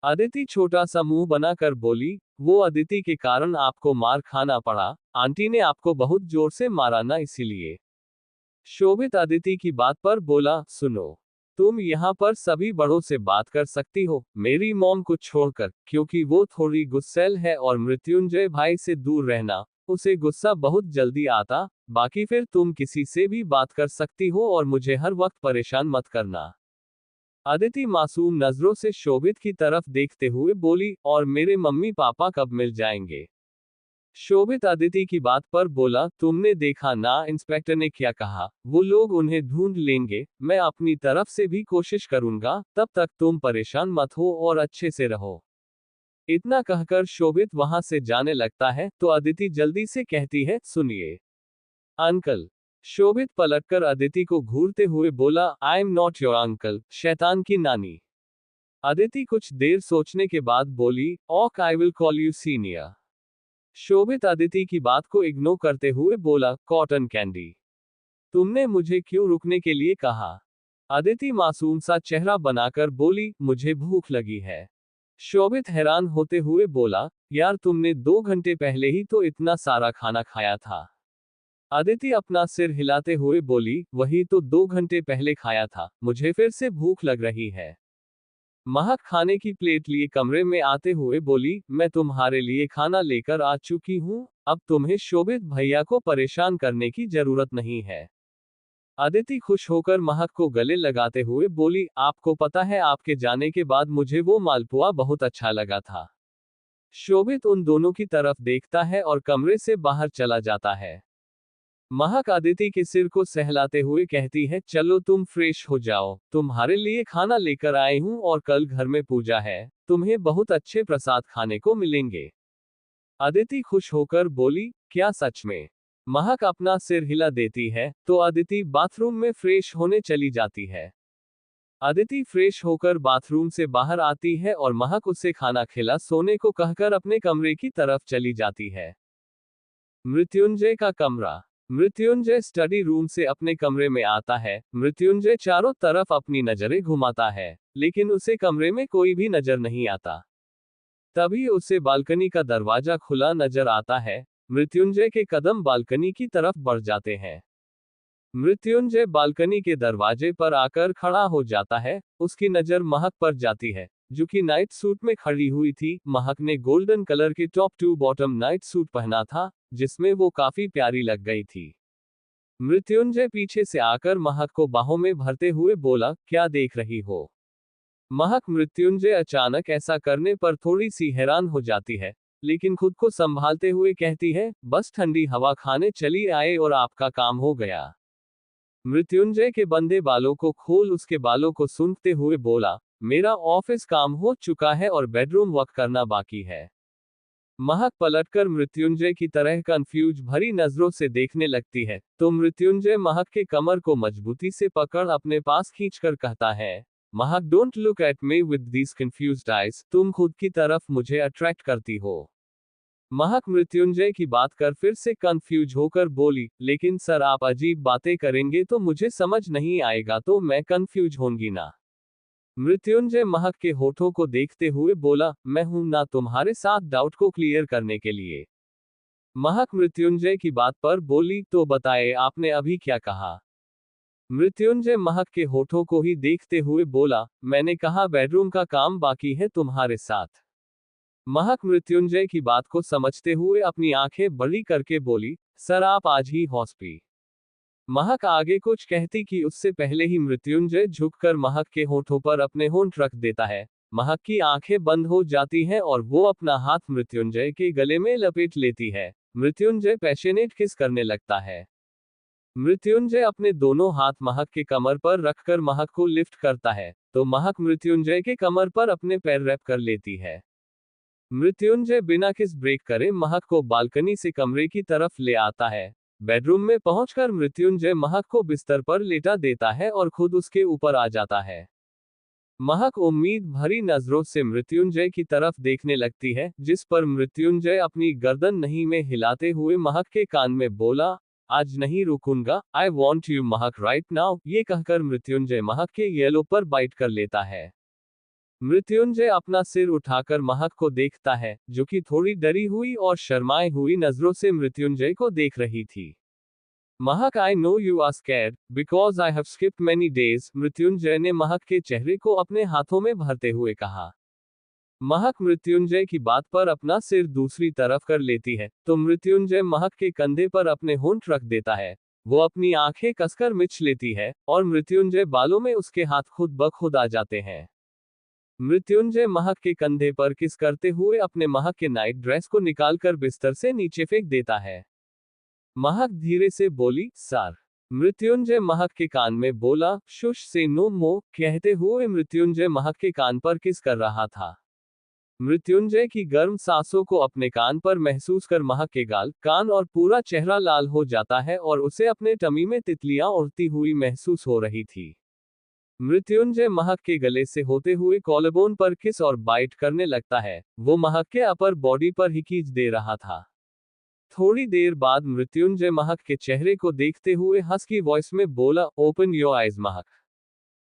अदिति छोटा सा मुंह बनाकर बोली, वो अदिति के कारण आपको मार खाना पड़ा, आंटी ने आपको बहुत जोर से मारा ना, इसीलिए। शोभित अदिति की बात पर बोला, सुनो, तुम यहाँ पर सभी बड़ों से बात कर सकती हो, मेरी मॉम को छोड़कर, क्योंकि वो थोड़ी गुस्सैल है और मृत्युंजय भाई से दूर रहना, उसे गुस्सा बहुत जल्दी आता, बाकी फिर तुम किसी से भी बात कर सकती हो और मुझे हर वक्त परेशान मत करना। अदिति मासूम नजरों से शोभित की तरफ देखते हुए बोली, और मेरे मम्मी पापा कब मिल जाएंगे। शोभित अदिति की बात पर बोला, तुमने देखा ना इंस्पेक्टर ने क्या कहा, वो लोग उन्हें ढूंढ लेंगे, मैं अपनी तरफ से भी कोशिश करूंगा, तब तक तुम परेशान मत हो और अच्छे से रहो। इतना कहकर शोभित वहां से जाने लगता है तो अदिति जल्दी से कहती है, सुनिए अंकल। शोभित पलटकर अदिति को घूरते हुए बोला, I am not your uncle, शैतान की नानी। अदिति कुछ देर सोचने के बाद बोली, okay I will call you senior. Shobhit Aditi की बात को इग्नोर करते हुए बोला, कॉटन कैंडी। तुमने मुझे क्यों रुकने के लिए कहा। अदिति मासूम सा चेहरा बनाकर बोली, मुझे भूख लगी है। शोभित हैरान होते हुए बोला, यार तुमने 2 घंटे पहले ही तो इतना सारा खाना खाया था। अदिति अपना सिर हिलाते हुए बोली, वही तो 2 घंटे पहले खाया था, मुझे फिर से भूख लग रही है। महक खाने की प्लेट लिए कमरे में आते हुए बोली, मैं तुम्हारे लिए खाना लेकर आ चुकी हूँ, अब तुम्हें शोभित भैया को परेशान करने की जरूरत नहीं है। अदिति खुश होकर महक को गले लगाते हुए बोली, आपको पता है आपके जाने के बाद मुझे वो मालपुआ बहुत अच्छा लगा था। शोभित उन दोनों की तरफ देखता है और कमरे से बाहर चला जाता है। महक अदिति के सिर को सहलाते हुए कहती है, चलो तुम फ्रेश हो जाओ, तुम्हारे लिए खाना लेकर आई हूँ और कल घर में पूजा है, तुम्हें बहुत अच्छे प्रसाद खाने को मिलेंगे। अदिति खुश होकर बोली, क्या सच में। महक अपना सिर हिला देती है तो अदिति बाथरूम में फ्रेश होने चली जाती है। अदिति फ्रेश होकर बाथरूम से बाहर आती है और महक उसे खाना खिला सोने को कहकर अपने कमरे की तरफ चली जाती है। मृत्युंजय का कमरा। मृत्युंजय स्टडी रूम से अपने कमरे में आता है। मृत्युंजय चारों तरफ अपनी नजरें घुमाता है, लेकिन उसे कमरे में कोई भी नजर नहीं आता। तभी उसे बालकनी का दरवाजा खुला नजर आता है। मृत्युंजय के कदम बालकनी की तरफ बढ़ जाते हैं। मृत्युंजय बालकनी के दरवाजे पर आकर खड़ा हो जाता है। उसकी नजर महक पर जाती है, जो कि नाइट सूट में खड़ी हुई थी। महक ने गोल्डन कलर के top to bottom night suit पहना था, जिसमें वो काफी प्यारी लग गई थी। मृत्युंजय पीछे से आकर महक को बाहों में भरते हुए बोला, क्या देख रही हो। महक मृत्युंजय अचानक ऐसा करने पर थोड़ी सी हैरान हो जाती है, लेकिन खुद को संभालते हुए कहती है, बस ठंडी हवा खाने चली आए और आपका काम हो गया। मृत्युंजय के बंधे बालों को खोल उसके बालों को सूंघते हुए बोला, मेरा ऑफिस काम हो चुका है और बेडरूम वर्क करना बाकी है। महक पलटकर मृत्युंजय की तरह कंफ्यूज भरी नजरों से देखने लगती है, तो मृत्युंजय महक के कमर को मजबूती से पकड़ अपने पास खींचकर कहता है, महक don't look at me with these confused eyes, तुम खुद की तरफ मुझे अट्रैक्ट करती हो। महक मृत्युंजय की बात कर फिर से कंफ्यूज होकर बोली, लेकिन सर आप अजीब बातें करेंगे तो मुझे समझ नहीं आएगा, तो मैं कंफ्यूज होंगी ना। मृत्युंजय महक के होठों को देखते हुए बोला, मैं हूं ना तुम्हारे साथ डाउट को क्लियर करने के लिए। महक मृत्युंजय की बात पर बोली, तो बताए आपने अभी क्या कहा। मृत्युंजय महक के होठों को ही देखते हुए बोला, मैंने कहा बेडरूम का काम बाकी है तुम्हारे साथ। महक मृत्युंजय की बात को समझते हुए अपनी आंखें बड़ी करके बोली, सर आप आज ही हॉस्पी। महक आगे कुछ कहती कि उससे पहले ही मृत्युंजय झुककर महक के होठों पर अपने होंठ रख देता है। महक की आंखें बंद हो जाती हैं और वो अपना हाथ मृत्युंजय के गले में लपेट लेती है। मृत्युंजय पैशनेट किस करने लगता है। मृत्युंजय अपने दोनों हाथ महक के कमर पर रखकर महक को लिफ्ट करता है, तो महक मृत्युंजय के कमर पर अपने पैर रैप कर लेती है। मृत्युंजय बिना किस ब्रेक करे महक को बालकनी से कमरे की तरफ ले आता है। बेडरूम में पहुंचकर मृत्युंजय महक को बिस्तर पर लेटा देता है और खुद उसके ऊपर आ जाता है। महक उम्मीद भरी नजरों से मृत्युंजय की तरफ देखने लगती है, जिस पर मृत्युंजय अपनी गर्दन नहीं में हिलाते हुए महक के कान में बोला, आज नहीं रुकूंगा, I want you Mahak right now. ये कहकर मृत्युंजय महक के येलो पर बाइट कर लेता है। मृत्युंजय अपना सिर उठाकर महक को देखता है, जो कि थोड़ी डरी हुई और शर्माई हुई नजरों से मृत्युंजय को देख रही थी। Mehak, I know you are scared because I have skipped many days. Mrityunjay ने महक के चेहरे को अपने हाथों में भरते हुए कहा। महक मृत्युंजय की बात पर अपना सिर दूसरी तरफ कर लेती है, तो मृत्युंजय महक के कंधे पर अपने होंठ रख देता है। वो अपनी आंखें कसकर मिच लेती है और मृत्युंजय बालों में उसके हाथ खुद ब खुद आ जाते हैं। मृत्युंजय महक के कंधे पर किस करते हुए अपने महक के नाइट ड्रेस को निकालकर बिस्तर से नीचे फेंक देता है। महक धीरे से बोली, सर। मृत्युंजय महक के कान में बोला, शुश से नो मो। कहते हुए मृत्युंजय महक के कान पर किस कर रहा था। मृत्युंजय की गर्म सांसों को अपने कान पर महसूस कर महक के गाल, कान और पूरा चेहरा लाल हो जाता है और उसे अपने टमी में तितलियां उड़ती हुई महसूस हो रही थी। मृत्युंजय महक के गले से होते हुए कॉलरबोन पर किस और बाइट करने लगता है। वो महक के अपर बॉडी पर ही खींच दे रहा था। थोड़ी देर बाद मृत्युंजय महक के चेहरे को देखते हुए हस्की वॉइस में बोला, ओपन योर आइज महक।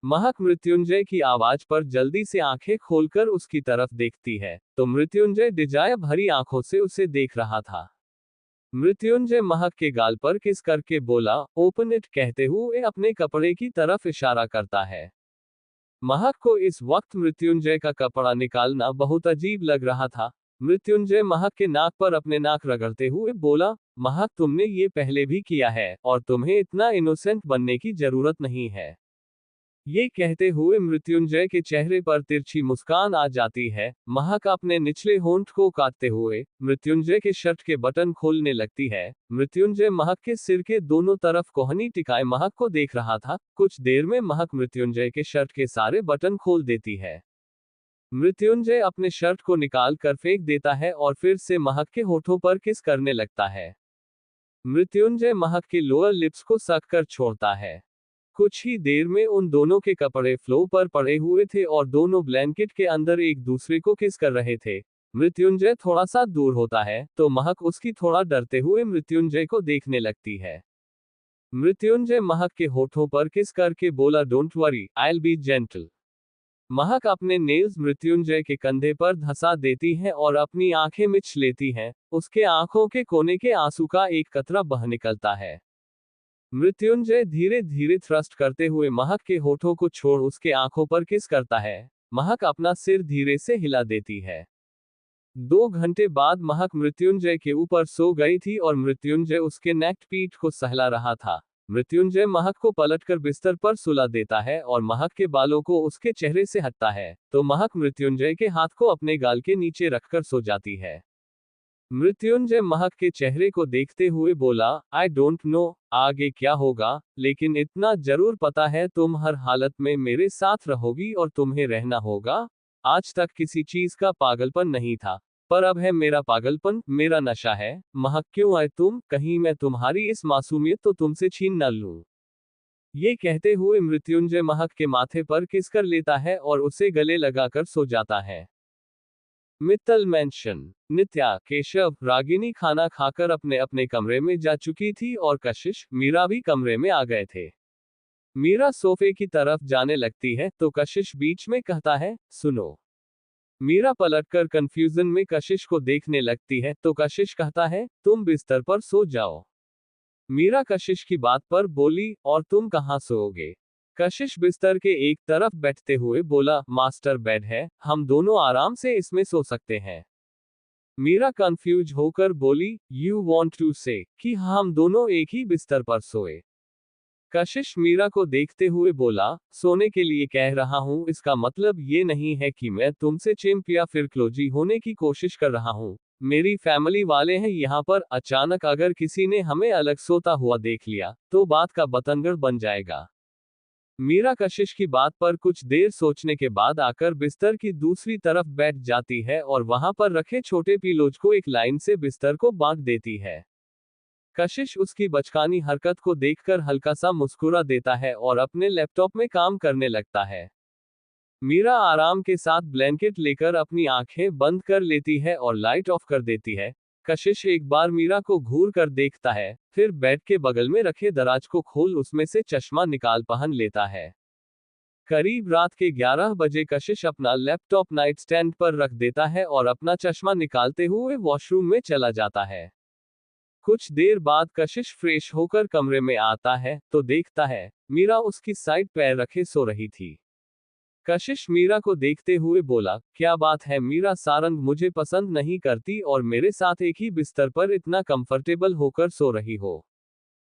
महक मृत्युंजय की आवाज पर जल्दी से आंखें खोलकर उसकी तरफ देखती है, तो मृत्युंजय डिजायर भरी आंखों से उसे देख रहा था। मृत्युंजय महक के गाल पर किस करके बोला, ओपन इट। कहते हुए अपने कपड़े की तरफ इशारा करता है। महक को इस वक्त मृत्युंजय का कपड़ा निकालना बहुत अजीब लग रहा था। मृत्युंजय महक के नाक पर अपने नाक रगड़ते हुए बोला, महक तुमने ये पहले भी किया है और तुम्हें इतना इनोसेंट बनने की जरूरत नहीं है। ये कहते हुए मृत्युंजय के चेहरे पर तिरछी मुस्कान आ जाती है। महक अपने निचले होंठ को काटते हुए मृत्युंजय के शर्ट के बटन खोलने लगती है। मृत्युंजय महक के सिर के दोनों तरफ कोहनी टिकाए महक को देख रहा था। कुछ देर में महक मृत्युंजय के शर्ट के सारे बटन खोल देती है। मृत्युंजय अपने शर्ट को निकाल कर फेंक देता है और फिर से महक के होठों पर किस करने लगता है। मृत्युंजय महक के लोअर लिप्स को सक कर छोड़ता है। कुछ ही देर में उन दोनों के कपड़े फ्लो पर पड़े हुए थे और दोनों ब्लैंकेट के अंदर एक दूसरे को किस कर रहे थे। मृत्युंजय थोड़ा सा दूर होता है, तो महक उसकी थोड़ा डरते हुए मृत्युंजय को देखने लगती है। मृत्युंजय महक के होठों पर किस करके बोला, don't worry, I will be gentle. महक अपने नेल्स मृत्युंजय के कंधे पर धंसा देती है और अपनी आंखें मिच लेती हैं। उसके आंखों के कोने के आंसू का एक कतरा बह निकलता है। मृत्युंजय धीरे धीरे थ्रस्ट करते हुए महक के होठों को छोड़ उसके आंखों पर किस करता है। महक अपना सिर धीरे से हिला देती है। 2 घंटे बाद महक मृत्युंजय के ऊपर सो गई थी और मृत्युंजय उसके नेक पीठ को सहला रहा था। मृत्युंजय महक को पलटकर बिस्तर पर सुला देता है और महक के बालों को उसके चेहरे से हटता है, तो महक मृत्युंजय के हाथ को अपने गाल के नीचे रखकर सो जाती है। मृत्युंजय महक के चेहरे को देखते हुए बोला, आई डोंट नो आगे क्या होगा, लेकिन इतना जरूर पता है तुम हर हालत में मेरे साथ रहोगी और तुम्हें रहना होगा। आज तक किसी चीज का पागलपन नहीं था, पर अब है मेरा पागलपन, मेरा नशा है। महक क्यों आए तुम, कहीं मैं तुम्हारी इस मासूमियत तो तुमसे छीन न लूं। ये कहते हुए मृत्युंजय महक के माथे पर किस कर लेता है और उसे गले लगाकर सो जाता है। मित्तल मेंशन। नित्या, केशव, रागिनी खाना खाकर अपने अपने कमरे में जा चुकी थी और कशिश, मीरा भी कमरे में आ गए थे। मीरा सोफे की तरफ जाने लगती है तो कशिश बीच में कहता है, सुनो। मीरा पलटकर कंफ्यूजन में कशिश को देखने लगती है तो कशिश कहता है, तुम बिस्तर पर सो जाओ। मीरा कशिश की बात पर बोली, और तुम कहाँ सोओगे? कशिश बिस्तर के एक तरफ बैठते हुए बोला, मास्टर बेड है, हम दोनों आराम से इसमें सो सकते हैं। मीरा कंफ्यूज होकर बोली, यू वॉन्ट टू से कि हम दोनों एक ही बिस्तर पर सोए? कशिश मीरा को देखते हुए बोला, सोने के लिए कह रहा हूं, इसका मतलब ये नहीं है कि मैं तुमसे चिंप या फिर क्लोजी होने की कोशिश कर रहा हूं। मेरी फैमिली वाले हैं यहाँ पर, अचानक अगर किसी ने हमें अलग सोता हुआ देख लिया तो बात का बतंगड़ बन जाएगा। मीरा कशिश की बात पर कुछ देर सोचने के बाद आकर बिस्तर की दूसरी तरफ बैठ जाती है और वहां पर रखे छोटे पिलोज को एक लाइन से बिस्तर को बांट देती है। कशिश उसकी बचकानी हरकत को देखकर हल्का सा मुस्कुरा देता है और अपने लैपटॉप में काम करने लगता है। मीरा आराम के साथ ब्लैंकेट लेकर अपनी आंखें बंद कर लेती है और लाइट ऑफ कर देती है। कशिश एक बार मीरा को घूर कर देखता है, फिर बेड के बगल में रखे दराज को खोल उसमें से चश्मा निकाल पहन लेता है। करीब रात के 11 बजे कशिश अपना लैपटॉप नाइट स्टैंड पर रख देता है और अपना चश्मा निकालते हुए वॉशरूम में चला जाता है। कुछ देर बाद कशिश फ्रेश होकर कमरे में आता है तो देखता है मीरा उसकी साइड पैर रखे सो रही थी। कशिश मीरा को देखते हुए बोला, क्या बात है मीरा, सारंग मुझे पसंद नहीं करती और मेरे साथ एक ही बिस्तर पर इतना कंफर्टेबल होकर सो रही हो।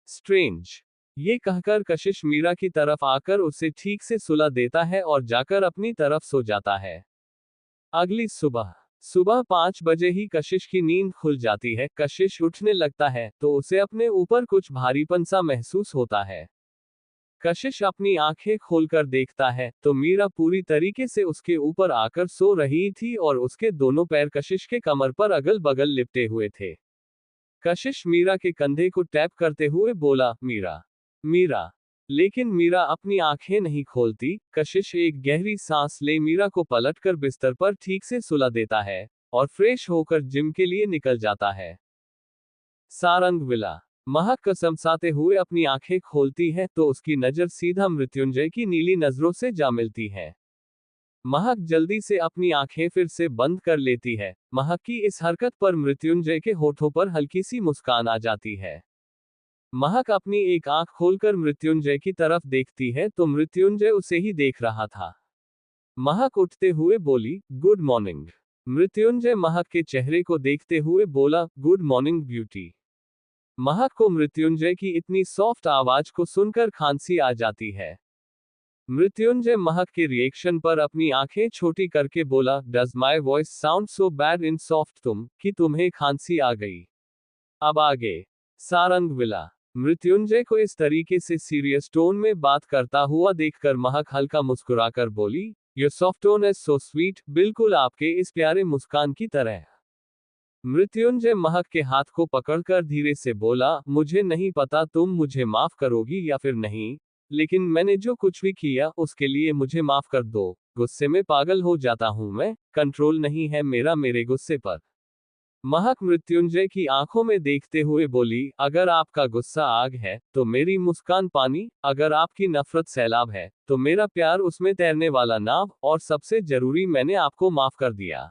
स्ट्रेंज। ये कहकर कशिश मीरा की तरफ आकर उसे ठीक से सुला देता है और जाकर अपनी तरफ सो जाता है। अगली सुबह सुबह 5 बजे ही कशिश की नींद खुल जाती है। कशिश उठने लगता है तो उसे अपने ऊपर कुछ भारीपन सा महसूस होता है। कशिश अपनी आंखें खोलकर देखता है तो मीरा पूरी तरीके से उसके ऊपर आकर सो रही थी और उसके दोनों पैर कशिश के कमर पर अगल बगल लिपटे हुए थे। कशिश मीरा के कंधे को टैप करते हुए बोला, मीरा, मीरा। लेकिन मीरा अपनी आंखें नहीं खोलती। कशिश एक गहरी सांस ले मीरा को पलटकर बिस्तर पर ठीक से सुला देता है और फ्रेश होकर जिम के लिए निकल जाता है। सारंग विला। महक कसमसाते हुए अपनी आंखें खोलती है तो उसकी नजर सीधा मृत्युंजय की नीली नजरों से जा मिलती है। महक जल्दी से अपनी आंखें फिर से बंद कर लेती है। महक की इस हरकत पर मृत्युंजय के होठों पर हल्की सी मुस्कान आ जाती है। महक अपनी एक आंख खोलकर मृत्युंजय की तरफ देखती है तो मृत्युंजय उसे ही देख रहा था। महक उठते हुए बोली, गुड मॉर्निंग। मृत्युंजय महक के चेहरे को देखते हुए बोला, गुड मॉर्निंग ब्यूटी। महक को मृत्युंजय की इतनी सॉफ्ट आवाज को सुनकर खांसी आ जाती है। मृत्युंजय महक के रिएक्शन पर अपनी आंखें छोटी करके बोला, does my voice sound so bad in soft तुम कि तुम्हें खांसी आ गई? अब आगे। सारंग विला। मृत्युंजय को इस तरीके से सीरियस टोन में बात करता हुआ देखकर महक हल्का मुस्कुराकर बोली, your soft tone is so sweet, बिल्कुल आपके इस प्यारे मुस्कान की तरह। मृत्युंजय महक के हाथ को पकड़कर धीरे से बोला, मुझे नहीं पता तुम मुझे माफ करोगी या फिर नहीं, लेकिन मैंने जो कुछ भी किया उसके लिए मुझे माफ कर दो। गुस्से में पागल हो जाता हूं मैं, कंट्रोल नहीं है मेरा मेरे गुस्से पर। महक मृत्युंजय की आंखों में देखते हुए बोली, अगर आपका गुस्सा आग है तो मेरी मुस्कान पानी, अगर आपकी नफरत सैलाब है तो मेरा प्यार उसमें तैरने वाला नाव, और सबसे जरूरी मैंने आपको माफ कर दिया।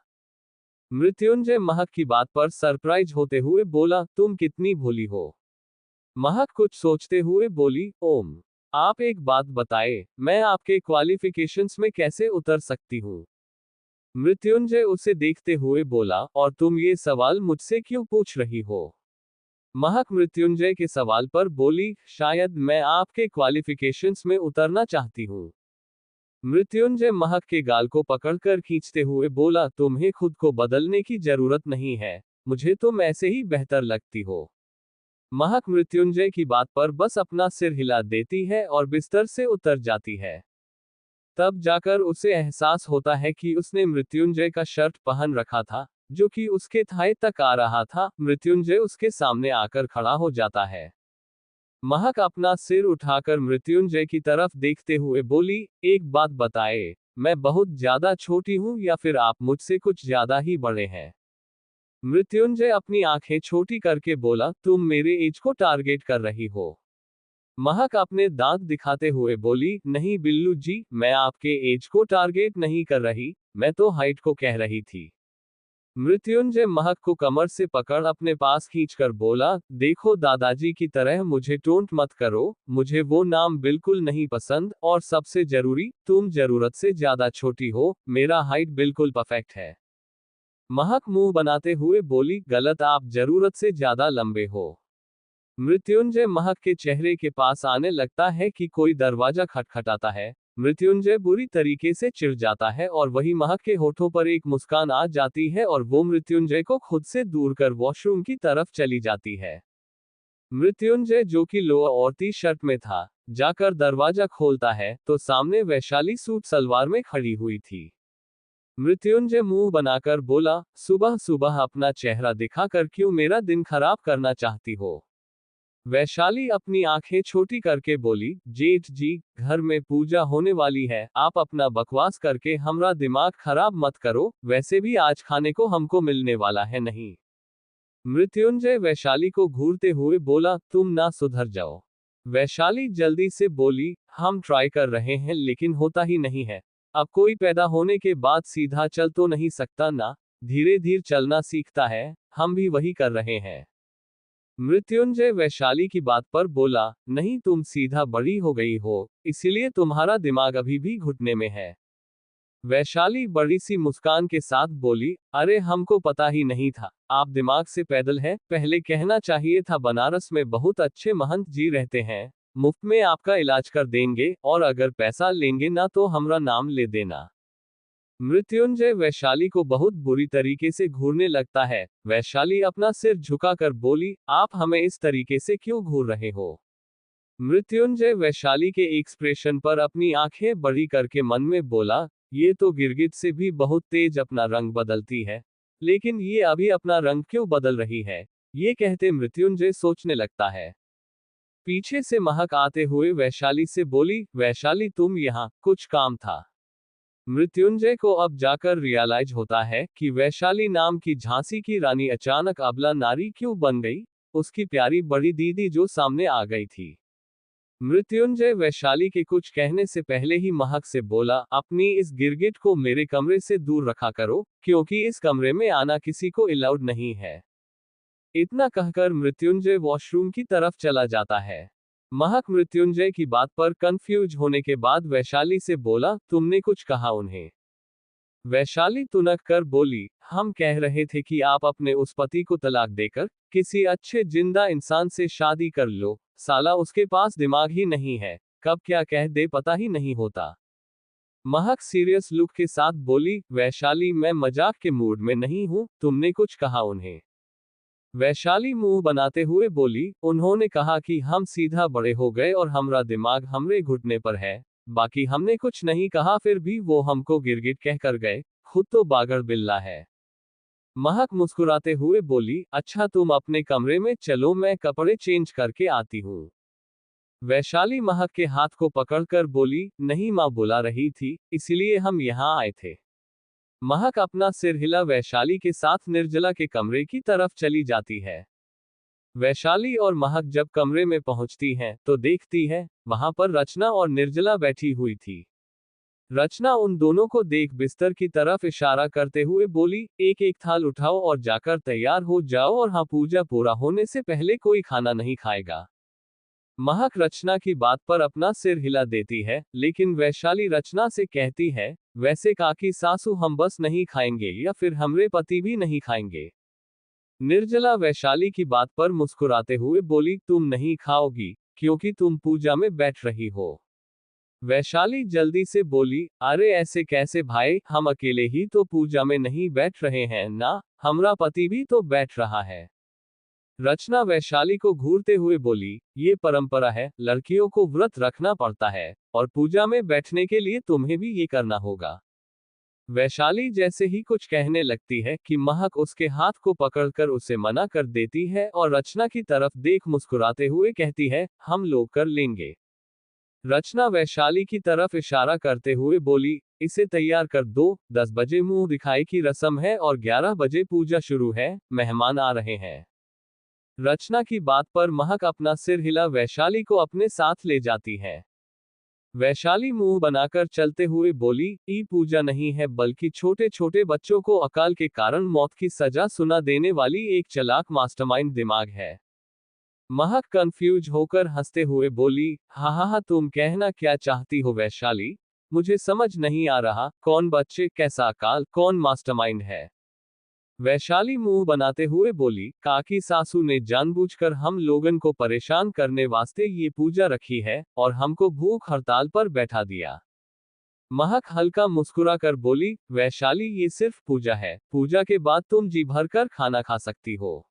मृत्युंजय महक की बात पर सरप्राइज होते हुए बोला, तुम कितनी भोली हो। महक कुछ सोचते हुए बोली, ओम, आप एक बात बताए, मैं आपके क्वालिफिकेशंस में कैसे उतर सकती हूँ? मृत्युंजय उसे देखते हुए बोला, और तुम ये सवाल मुझसे क्यों पूछ रही हो? महक मृत्युंजय के सवाल पर बोली, शायद मैं आपके क्वालिफिकेशंस में उतरना चाहती हूँ। मृत्युंजय महक के गाल को पकड़कर खींचते हुए बोला, तुम्हें खुद को बदलने की जरूरत नहीं है, मुझे तुम ऐसे ही बेहतर लगती हो। महक मृत्युंजय की बात पर बस अपना सिर हिला देती है और बिस्तर से उतर जाती है। तब जाकर उसे एहसास होता है कि उसने मृत्युंजय का शर्ट पहन रखा था, जो कि उसके थाई तक आ रहा था। मृत्युंजय उसके सामने आकर खड़ा हो जाता है। महक अपना सिर उठाकर मृत्युंजय की तरफ देखते हुए बोली, एक बात बताए, मैं बहुत ज्यादा छोटी हूं या फिर आप मुझसे कुछ ज्यादा ही बड़े हैं? मृत्युंजय अपनी आंखें छोटी करके बोला, तुम मेरे एज को टारगेट कर रही हो। महक अपने दांत दिखाते हुए बोली, नहीं बिल्लू जी, मैं आपके एज को टारगेट नहीं कर रही, मैं तो हाइट को कह रही थी। मृत्युंजय महक को कमर से पकड़ अपने पास खींचकर बोला, देखो दादाजी की तरह मुझे टोंट मत करो, मुझे वो नाम बिल्कुल नहीं पसंद, और सबसे जरूरी, तुम जरूरत से ज्यादा छोटी हो, मेरा हाइट बिल्कुल परफेक्ट है। महक मुंह बनाते हुए बोली, गलत, आप जरूरत से ज्यादा लंबे हो। मृत्युंजय महक के चेहरे के पास आने लगता है कि कोई दरवाजा खटखटाता है। मृत्युंजय बुरी तरीके से चिढ़ जाता है और वही महक के होठों पर एक मुस्कान आ जाती है और वो मृत्युंजय को खुद से दूर कर वॉशरूम की तरफ चली जाती है। मृत्युंजय, जो कि लोअर और टी शर्ट में था, जाकर दरवाजा खोलता है तो सामने वैशाली सूट सलवार में खड़ी हुई थी। मृत्युंजय मुंह बनाकर बोला, सुबह सुबह अपना चेहरा दिखाकर क्यों मेरा दिन खराब करना चाहती हो? वैशाली अपनी आंखें छोटी करके बोली, जेठ जी, घर में पूजा होने वाली है, आप अपना बकवास करके हमारा दिमाग खराब मत करो, वैसे भी आज खाने को हमको मिलने वाला है नहीं। मृत्युंजय वैशाली को घूरते हुए बोला, तुम ना सुधर जाओ। वैशाली जल्दी से बोली, हम ट्राई कर रहे हैं लेकिन होता ही नहीं है। अब कोई पैदा होने के बाद सीधा चल तो नहीं सकता ना, धीरे धीरे चलना सीखता है, हम भी वही कर रहे हैं। मृत्युंजय वैशाली की बात पर बोला, नहीं, तुम सीधा बड़ी हो गई हो, इसीलिए तुम्हारा दिमाग अभी भी घुटने में है। वैशाली बड़ी सी मुस्कान के साथ बोली, अरे हमको पता ही नहीं था, आप दिमाग से पैदल है, पहले कहना चाहिए था बनारस में बहुत अच्छे महंत जी रहते हैं, मुफ्त में आपका इलाज कर देंगे, और अगर पैसा लेंगे ना तो हमारा नाम ले देना। मृत्युंजय वैशाली को बहुत बुरी तरीके से घूरने लगता है। वैशाली अपना सिर झुकाकर बोली, आप हमें इस तरीके से क्यों घूर रहे हो? मृत्युंजय वैशाली के एक्सप्रेशन पर अपनी आंखें बड़ी करके मन में बोला, ये तो गिरगिट से भी बहुत तेज अपना रंग बदलती है, लेकिन ये अभी अपना रंग क्यों बदल रही है? ये कहते मृत्युंजय सोचने लगता है। पीछे से महक आते हुए वैशाली से बोली, वैशाली तुम यहाँ, कुछ काम था? मृत्युंजय को अब जाकर रियलाइज होता है कि वैशाली नाम की झांसी की रानी अचानक अबला नारी क्यों बन गई, उसकी प्यारी बड़ी दीदी जो सामने आ गई थी। मृत्युंजय वैशाली के कुछ कहने से पहले ही महक से बोला, अपनी इस गिरगिट को मेरे कमरे से दूर रखा करो, क्योंकि इस कमरे में आना किसी को अलाउड नहीं है। इतना कहकर मृत्युंजय वॉशरूम की तरफ चला जाता है। महक मृत्युंजय की बात पर कंफ्यूज होने के बाद वैशाली से बोला, तुमने कुछ कहा उन्हें? वैशाली तुनक कर बोली, हम कह रहे थे कि आप अपने उस पति को तलाक देकर किसी अच्छे जिंदा इंसान से शादी कर लो, साला उसके पास दिमाग ही नहीं है, कब क्या कह दे पता ही नहीं होता। महक सीरियस लुक के साथ बोली, वैशाली मैं मजाक के मूड में नहीं हूं, तुमने कुछ कहा उन्हें? वैशाली मुंह बनाते हुए बोली, उन्होंने कहा कि हम सीधा बड़े हो गए और हमारा दिमाग हमरे घुटने पर है, बाकी हमने कुछ नहीं कहा, फिर भी वो हमको गिरगिट कह कर गए, खुद तो बागड़ बिल्ला है। महक मुस्कुराते हुए बोली, अच्छा तुम अपने कमरे में चलो, मैं कपड़े चेंज करके आती हूँ। वैशाली महक के हाथ को पकड़कर बोली, नहीं, माँ बुला रही थी, इसीलिए हम यहाँ आए थे। महक अपना सिर हिला वैशाली के साथ निर्जला के कमरे की तरफ चली जाती है। वैशाली और महक जब कमरे में पहुंचती हैं, तो देखती है, वहां पर रचना और निर्जला बैठी हुई थी। रचना उन दोनों को देख बिस्तर की तरफ इशारा करते हुए बोली, एक एक थाल उठाओ और जाकर तैयार हो जाओ, और हाँ, पूजा पूरा होने से पहले कोई खाना नहीं खाएगा। महक रचना की बात पर अपना सिर हिला देती है, लेकिन वैशाली रचना से कहती है, वैसे काकी सासू हम बस नहीं खाएंगे या फिर हमरे पति भी नहीं खाएंगे। निर्जला वैशाली की बात पर मुस्कुराते हुए बोली, तुम नहीं खाओगी, क्योंकि तुम पूजा में बैठ रही हो। वैशाली जल्दी से बोली, अरे ऐसे कैसे भाई, हम अकेले ही तो पूजा में नहीं बैठ रहे हैं ना, हमारा पति भी तो बैठ रहा है। रचना वैशाली को घूरते हुए बोली, ये परंपरा है, लड़कियों को व्रत रखना पड़ता है, और पूजा में बैठने के लिए तुम्हें भी ये करना होगा। वैशाली जैसे ही कुछ कहने लगती है कि महक उसके हाथ को पकड़कर उसे मना कर देती है और रचना की तरफ देख मुस्कुराते हुए कहती है, हम लोग कर लेंगे। रचना वैशाली की तरफ इशारा करते हुए बोली, इसे तैयार कर दो, 10 बजे मुंह दिखाई की रस्म है और 11 बजे पूजा शुरू है, मेहमान आ रहे हैं। रचना की बात पर महक अपना सिर हिला वैशाली को अपने साथ ले जाती है। वैशाली मुंह बनाकर चलते हुए बोली, ई पूजा नहीं है बल्कि छोटे छोटे बच्चों को अकाल के कारण मौत की सजा सुना देने वाली एक चालाक मास्टरमाइंड दिमाग है। महक कंफ्यूज होकर हंसते हुए बोली, हा हा हा, तुम कहना क्या चाहती हो वैशाली? मुझे समझ नहीं आ रहा, कौन बच्चे, कैसा अकाल, कौन मास्टरमाइंड है? वैशाली मुंह बनाते हुए बोली, काकी सासू ने जानबूझकर हम लोगन को परेशान करने वास्ते ये पूजा रखी है और हमको भूख हड़ताल पर बैठा दिया। महक हल्का मुस्कुराकर बोली, वैशाली ये सिर्फ पूजा है, पूजा के बाद तुम जी भर कर खाना खा सकती हो।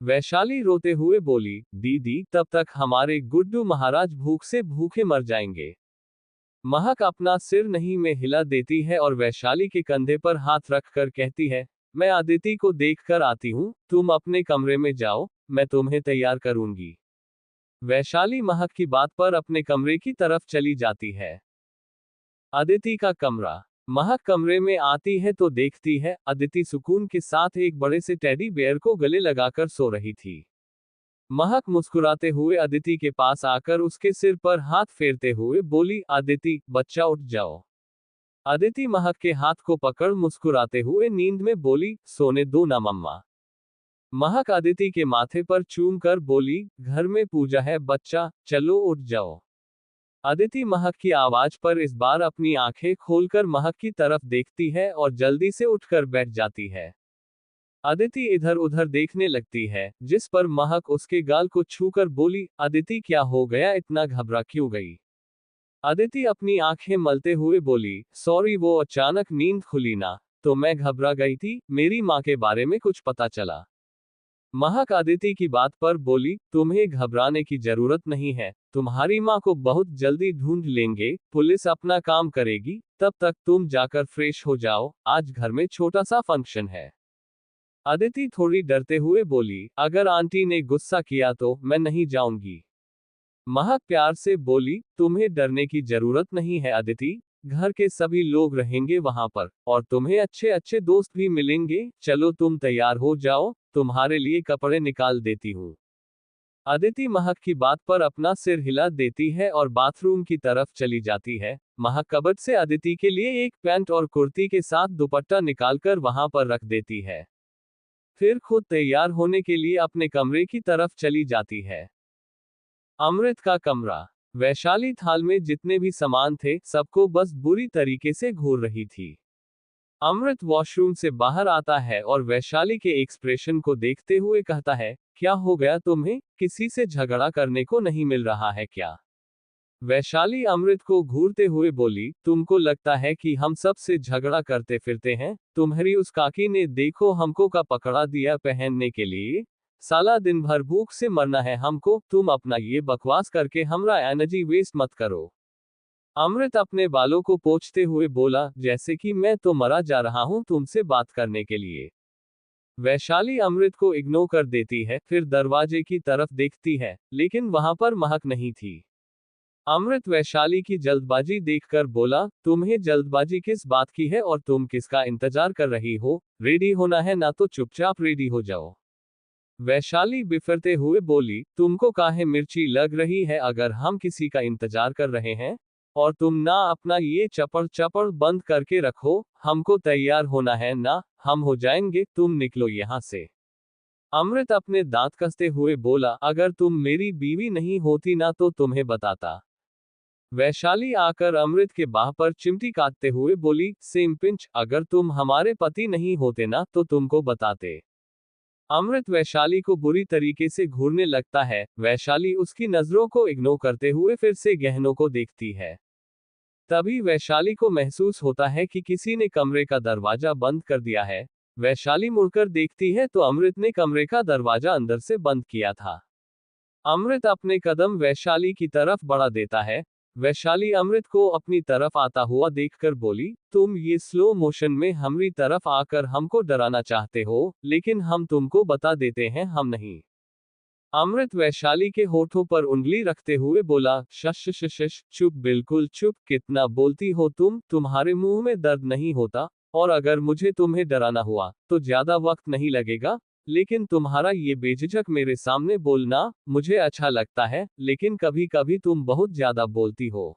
वैशाली रोते हुए बोली, दीदी तब तक हमारे गुड्डू महाराज भूख से भूखे मर जाएंगे। महक अपना सिर नहीं में हिला देती है और वैशाली के कंधे पर हाथ रखकर कहती है, मैं अदिति को देख कर आती हूँ, तुम अपने कमरे में जाओ, मैं तुम्हें तैयार करूंगी। वैशाली महक की बात पर अपने कमरे की तरफ चली जाती है। अदिति का कमरा। महक कमरे में आती है तो देखती है, अदिति सुकून के साथ एक बड़े से टेडी बेयर को गले लगाकर सो रही थी। महक मुस्कुराते हुए अदिति के पास आकर उसके सिर पर हाथ फेरते हुए बोली, अदिति बच्चा उठ जाओ। अदिति महक के हाथ को पकड़ मुस्कुराते हुए नींद में बोली, सोने दो ना मम्मा। महक अदिति के माथे पर चूम कर बोली, घर में पूजा है बच्चा, चलो उठ जाओ। अदिति महक की आवाज पर इस बार अपनी आंखें खोलकर महक की तरफ देखती है और जल्दी से उठकर बैठ जाती है। अदिति इधर उधर देखने लगती है, जिस पर महक उसके गाल को छूकर बोली, अदिति क्या हो गया, इतना घबरा क्यों गई? अदिति अपनी आंखें मलते हुए बोली, सॉरी वो अचानक नींद खुली ना, तो मैं घबरा गई थी, मेरी माँ के बारे में कुछ पता चला। महक अदिति की बात पर बोली, तुम्हें घबराने की जरूरत नहीं है, तुम्हारी माँ को बहुत जल्दी ढूंढ लेंगे, पुलिस अपना काम करेगी, तब तक तुम जाकर फ्रेश हो जाओ, आज घर में छोटा सा फंक्शन है। अदिति थोड़ी डरते हुए बोली, अगर आंटी ने गुस्सा किया तो मैं नहीं जाऊंगी। महक प्यार से बोली, तुम्हें डरने की जरूरत नहीं है अदिति, घर के सभी लोग रहेंगे वहां पर, और तुम्हें अच्छे अच्छे दोस्त भी मिलेंगे, चलो तुम तैयार हो जाओ, तुम्हारे लिए कपड़े निकाल देती हूँ। अदिति महक की बात पर अपना सिर हिला देती है और बाथरूम की तरफ चली जाती है। महक कबर्ड से अदिति के लिए एक पैंट और कुर्ती के साथ दुपट्टा निकालकर वहां पर रख देती है। फिर खुद तैयार होने के लिए अपने कमरे की तरफ चली जाती है। अमृत का कमरा। वैशाली थाल में जितने भी सामान थे, सबको बस बुरी तरीके से घूर रही थी। अमृत वॉशरूम से बाहर आता है और वैशाली के एक्सप्रेशन को देखते हुए कहता है, क्या हो गया तुम्हें, किसी से झगड़ा करने को नहीं मिल रहा है क्या? वैशाली अमृत को घूरते हुए बोली, तुमको लगता है कि हम सब से झगड़ा करते फिरते हैं? तुम्हारी उस काकी ने देखो हमको का पकड़ा दिया पहनने के लिए, साला दिन भर भूख से मरना है हमको, तुम अपना ये बकवास करके हमरा एनर्जी वेस्ट मत करो। अमृत अपने बालों को पोंछते हुए बोला, जैसे कि मैं तो मरा जा रहा हूं तुमसे बात करने के लिए। वैशाली अमृत को इग्नोर कर देती है, फिर दरवाजे की तरफ देखती है, लेकिन वहां पर महक नहीं थी। अमृत वैशाली की जल्दबाजी देखकर बोला, तुम्हें जल्दबाजी किस बात की है और तुम किसका इंतजार कर रही हो? रेडी होना है ना तो चुपचाप रेडी हो जाओ। वैशाली बिफरते हुए बोली, तुमको काहे मिर्ची लग रही है अगर हम किसी का इंतजार कर रहे हैं? और तुम ना अपना ये चपड़ चपड़ बंद करके रखो, हमको तैयार होना है ना, हम हो जाएंगे, तुम निकलो यहाँ से। अमृत अपने दांत कसते हुए बोला, अगर तुम मेरी बीवी नहीं होती ना तो तुम्हें बताता। वैशाली आकर अमृत के बाह पर चिमटी काटते हुए बोली, सेम पिंच, अगर तुम हमारे पति नहीं होते ना तो तुमको बताते। अमृत वैशाली को बुरी तरीके से घूरने लगता है। वैशाली उसकी नजरों को इग्नोर करते हुए फिर से गहनों को देखती है। तभी वैशाली को महसूस होता है कि किसी ने कमरे का दरवाजा बंद कर दिया है। वैशाली मुड़कर देखती है तो अमृत ने कमरे का दरवाजा अंदर से बंद किया था। अमृत अपने कदम वैशाली की तरफ बढ़ा देता है। वैशाली अमृत को अपनी तरफ आता हुआ देखकर बोली, तुम ये स्लो मोशन में हमारी तरफ आकर हमको डराना चाहते हो, लेकिन हम तुमको बता देते हैं हम नहीं। अमृत वैशाली के होठों पर उंगली रखते हुए बोला, शश शश शश, चुप, बिल्कुल चुप, कितना बोलती हो तुम, तुम्हारे मुंह में दर्द नहीं होता, और अगर मुझे तुम्हें डराना हुआ तो ज्यादा वक्त नहीं लगेगा, लेकिन तुम्हारा ये बेझिझक मेरे सामने बोलना मुझे अच्छा लगता है, लेकिन कभी कभी तुम बहुत ज्यादा बोलती हो।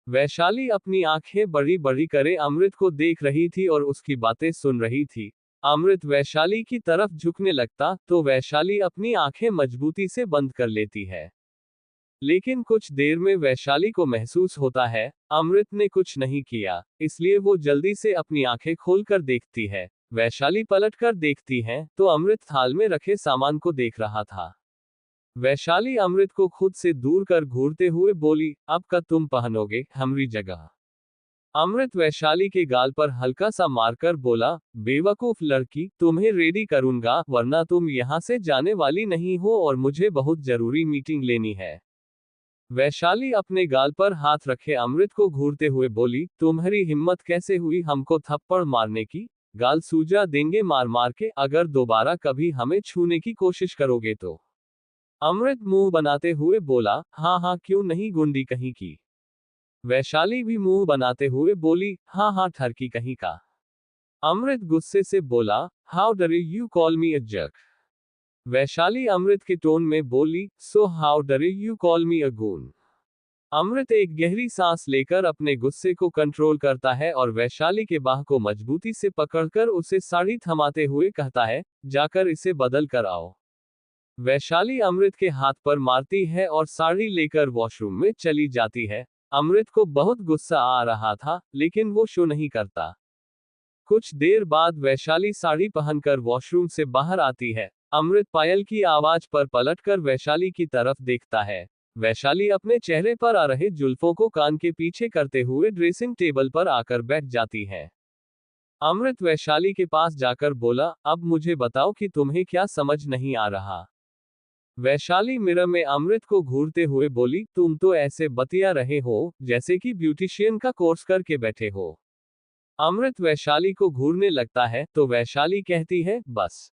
वैशाली अपनी आंखें बड़ी बड़ी करे अमृत को देख रही थी और उसकी बातें सुन रही थी। अमृत वैशाली की तरफ झुकने लगता तो वैशाली अपनी आंखें मजबूती से बंद कर लेती है। लेकिन कुछ देर में वैशाली को महसूस होता है अमृत ने कुछ नहीं किया, इसलिए वो जल्दी से अपनी आंखें खोलकर देखती है। वैशाली पलटकर देखती है तो अमृत थाल में रखे सामान को देख रहा था। वैशाली अमृत को खुद से दूर कर घूरते हुए बोली, अब का तुम पहनोगे हमारी जगह। अमृत वैशाली के गाल पर हल्का सा मारकर बोला, बेवकूफ लड़की, तुम्हें रेडी करूंगा वरना तुम यहाँ से जाने वाली नहीं हो और मुझे बहुत जरूरी मीटिंग लेनी है। वैशाली अपने गाल पर हाथ रखे अमृत को घूरते हुए बोली, तुम्हारी हिम्मत कैसे हुई हमको थप्पड़ मारने की? गाल सूजा देंगे मार मार के अगर दोबारा कभी हमें छूने की कोशिश करोगे तो। अमृत मुंह बनाते हुए बोला, हाँ हाँ क्यों नहीं गुंडी कहीं की। वैशाली भी मुंह बनाते हुए बोली, हाँ हाँ ठरकी कहीं का। अमृत गुस्से से बोला, how dare you call me a jerk. Vaishali Amrit के टोन में बोली, so how dare you call me a goon. Amrit एक गहरी सांस लेकर अपने गुस्से को कंट्रोल करता है और वैशाली के बाह को मजबूती से पकड़कर उसे साड़ी थमाते हुए कहता है, जाकर इसे बदल कर आओ। वैशाली अमृत के हाथ पर मारती है और साड़ी लेकर वॉशरूम में चली जाती है। अमृत को बहुत गुस्सा आ रहा था, लेकिन वो शो नहीं करता। कुछ देर बाद वैशाली साड़ी पहनकर वॉशरूम से बाहर आती है। अमृत पायल की आवाज पर पलटकर वैशाली की तरफ देखता है। वैशाली अपने चेहरे पर आ रहे जुल्फों को कान के पीछे करते हुए ड्रेसिंग टेबल पर आकर बैठ जाती है। अमृत वैशाली के पास जाकर बोला, अब मुझे बताओ कि तुम्हें क्या समझ नहीं आ रहा। वैशाली मिरर में अमृत को घूरते हुए बोली, तुम तो ऐसे बतिया रहे हो जैसे कि ब्यूटिशियन का कोर्स करके बैठे हो। अमृत वैशाली को घूरने लगता है तो वैशाली कहती है, बस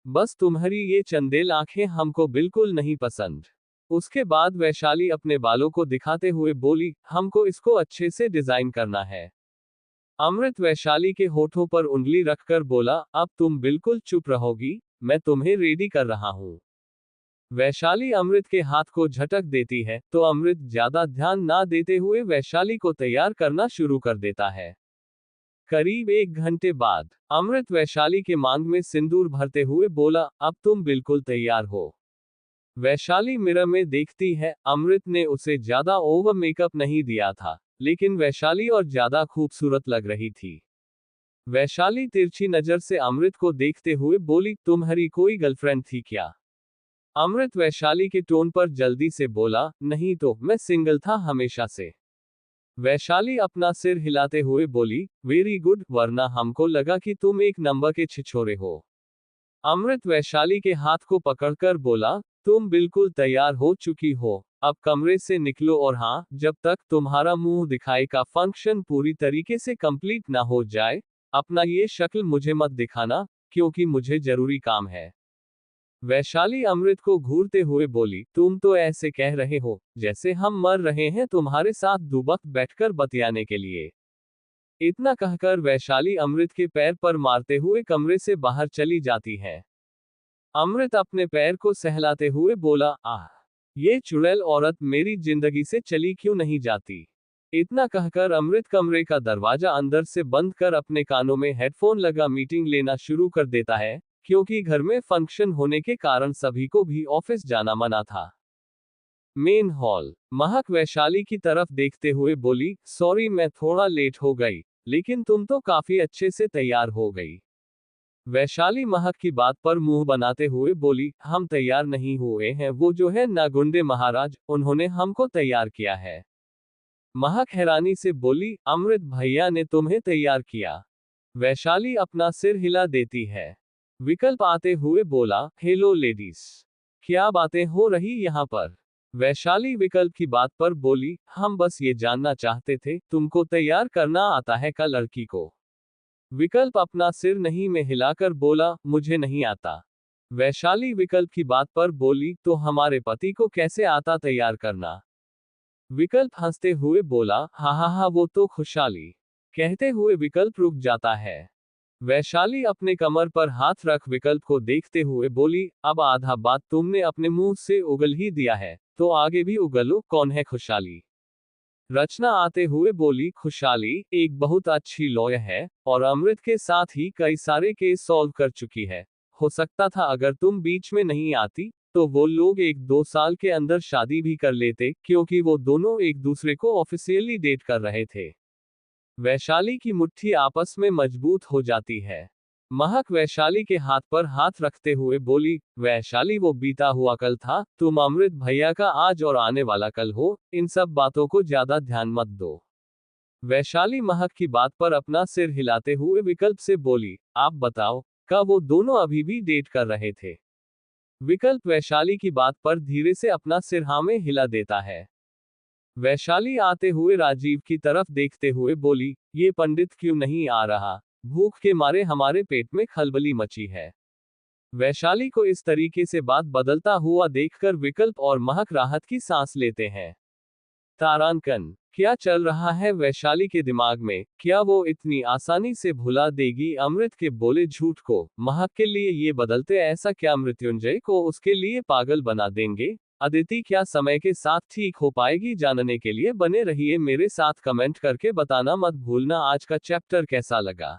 बस तुम्हारी ये चंदेल आंखें हमको बिल्कुल नहीं पसंद। उसके बाद वैशाली अपने बालों को दिखाते हुए बोली, हमको इसको अच्छे से डिजाइन करना है। अमृत वैशाली के होठों पर उंगली रखकर बोला, अब तुम बिल्कुल चुप रहोगी, मैं तुम्हें रेडी कर रहा हूं। वैशाली अमृत के हाथ को झटक देती है तो अमृत ज्यादा ध्यान ना देते हुए वैशाली को तैयार करना शुरू कर देता है। करीब 1 घंटे बाद अमृत वैशाली के मांग में सिंदूर भरते हुए बोला, अब तुम बिल्कुल तैयार हो। वैशाली मिरर में देखती है अमृत ने उसे ज्यादा ओवर मेकअप नहीं दिया था, लेकिन वैशाली और ज्यादा खूबसूरत लग रही थी। वैशाली तिरछी नजर से अमृत को देखते हुए बोली, तुम्हारी कोई गर्लफ्रेंड थी क्या? अमृत वैशाली के टोन पर जल्दी से बोला, नहीं तो मैं सिंगल था हमेशा से। वैशाली अपना सिर हिलाते हुए बोली, वेरी गुड, वरना हमको लगा कि तुम एक नंबर के छिछोरे हो। अमृत वैशाली के हाथ को पकड़कर बोला, तुम बिल्कुल तैयार हो चुकी हो, अब कमरे से निकलो और हाँ, जब तक तुम्हारा मुंह दिखाई का फंक्शन पूरी तरीके से कंप्लीट ना हो जाए, अपना ये शक्ल मुझे मत दिखाना, क्योंकि मुझे जरूरी काम है। वैशाली अमृत को घूरते हुए बोली, तुम तो ऐसे कह रहे हो जैसे हम मर रहे हैं तुम्हारे साथ दुबक बैठकर बतियाने के लिए। इतना कहकर वैशाली अमृत के पैर पर मारते हुए कमरे से बाहर चली जाती है। अमृत अपने पैर को सहलाते हुए बोला, आह, ये चुड़ैल औरत मेरी जिंदगी से चली क्यों नहीं जाती। इतना कहकर अमृत कमरे का दरवाजा अंदर से बंद कर अपने कानों में हेडफोन लगा मीटिंग लेना शुरू कर देता है, क्योंकि घर में फंक्शन होने के कारण सभी को भी ऑफिस जाना मना था। मेन हॉल महक वैशाली की तरफ देखते हुए बोली, सॉरी मैं थोड़ा लेट हो गई, लेकिन तुम तो काफी अच्छे से तैयार हो गई। वैशाली महक की बात पर मुंह बनाते हुए बोली, हम तैयार नहीं हुए हैं, वो जो है नागुंडे महाराज, उन्होंने हमको तैयार किया है। महक हैरानी से बोली, अमृत भैया ने तुम्हें तैयार किया? वैशाली अपना सिर हिला देती है। विकल्प आते हुए बोला, हेलो लेडीज, क्या बातें हो रही यहाँ पर? वैशाली विकल्प की बात पर बोली, हम बस ये जानना चाहते थे तुमको तैयार करना आता है का लड़की को? विकल्प अपना सिर नहीं में हिलाकर बोला, मुझे नहीं आता। वैशाली विकल्प की बात पर बोली, तो हमारे पति को कैसे आता तैयार करना? विकल्प हंसते हुए बोला, हा हा हा, वो तो खुशहाली। कहते हुए विकल्प रुक जाता है। वैशाली अपने कमर पर हाथ रख विकल्प को देखते हुए बोली, अब आधा बात तुमने अपने मुंह से उगल ही दिया है, तो आगे भी उगलो। कौन है खुशहाली? रचना आते हुए बोली, खुशहाली एक बहुत अच्छी लॉयर है और अमृत के साथ ही कई सारे केस सॉल्व कर चुकी है। हो सकता था अगर तुम बीच में नहीं आती तो वो लोग 1-2 साल के अंदर शादी भी कर लेते, क्योंकि वो दोनों एक दूसरे को ऑफिशियली डेट कर रहे थे। वैशाली की मुट्ठी आपस में मजबूत हो जाती है। महक वैशाली के हाथ पर हाथ रखते हुए बोली, वैशाली वो बीता हुआ कल था, तुम अमृत भैया का आज और आने वाला कल हो, इन सब बातों को ज्यादा ध्यान मत दो। वैशाली महक की बात पर अपना सिर हिलाते हुए विकल्प से बोली, आप बताओ, क्या वो दोनों अभी भी डेट कर रहे थे? विकल्प वैशाली की बात पर धीरे से अपना सिर हाँ में हिला देता है। वैशाली आते हुए राजीव की तरफ देखते हुए बोली, ये पंडित क्यों नहीं आ रहा? भूख के मारे हमारे पेट में खलबली मची है। वैशाली को इस तरीके से बात बदलता हुआ देखकर विकल्प और महक राहत की सांस लेते हैं। तारांकन, क्या चल रहा है वैशाली के दिमाग में? क्या वो इतनी आसानी से भुला देगी अमृत के बोले झूठ को? महक के लिए ये बदलते ऐसा क्या मृत्युंजय को उसके लिए पागल बना देंगे? अदिति क्या समय के साथ ठीक हो पाएगी? जानने के लिए बने रहिए मेरे साथ, कमेंट करके बताना मत भूलना आज का चैप्टर कैसा लगा।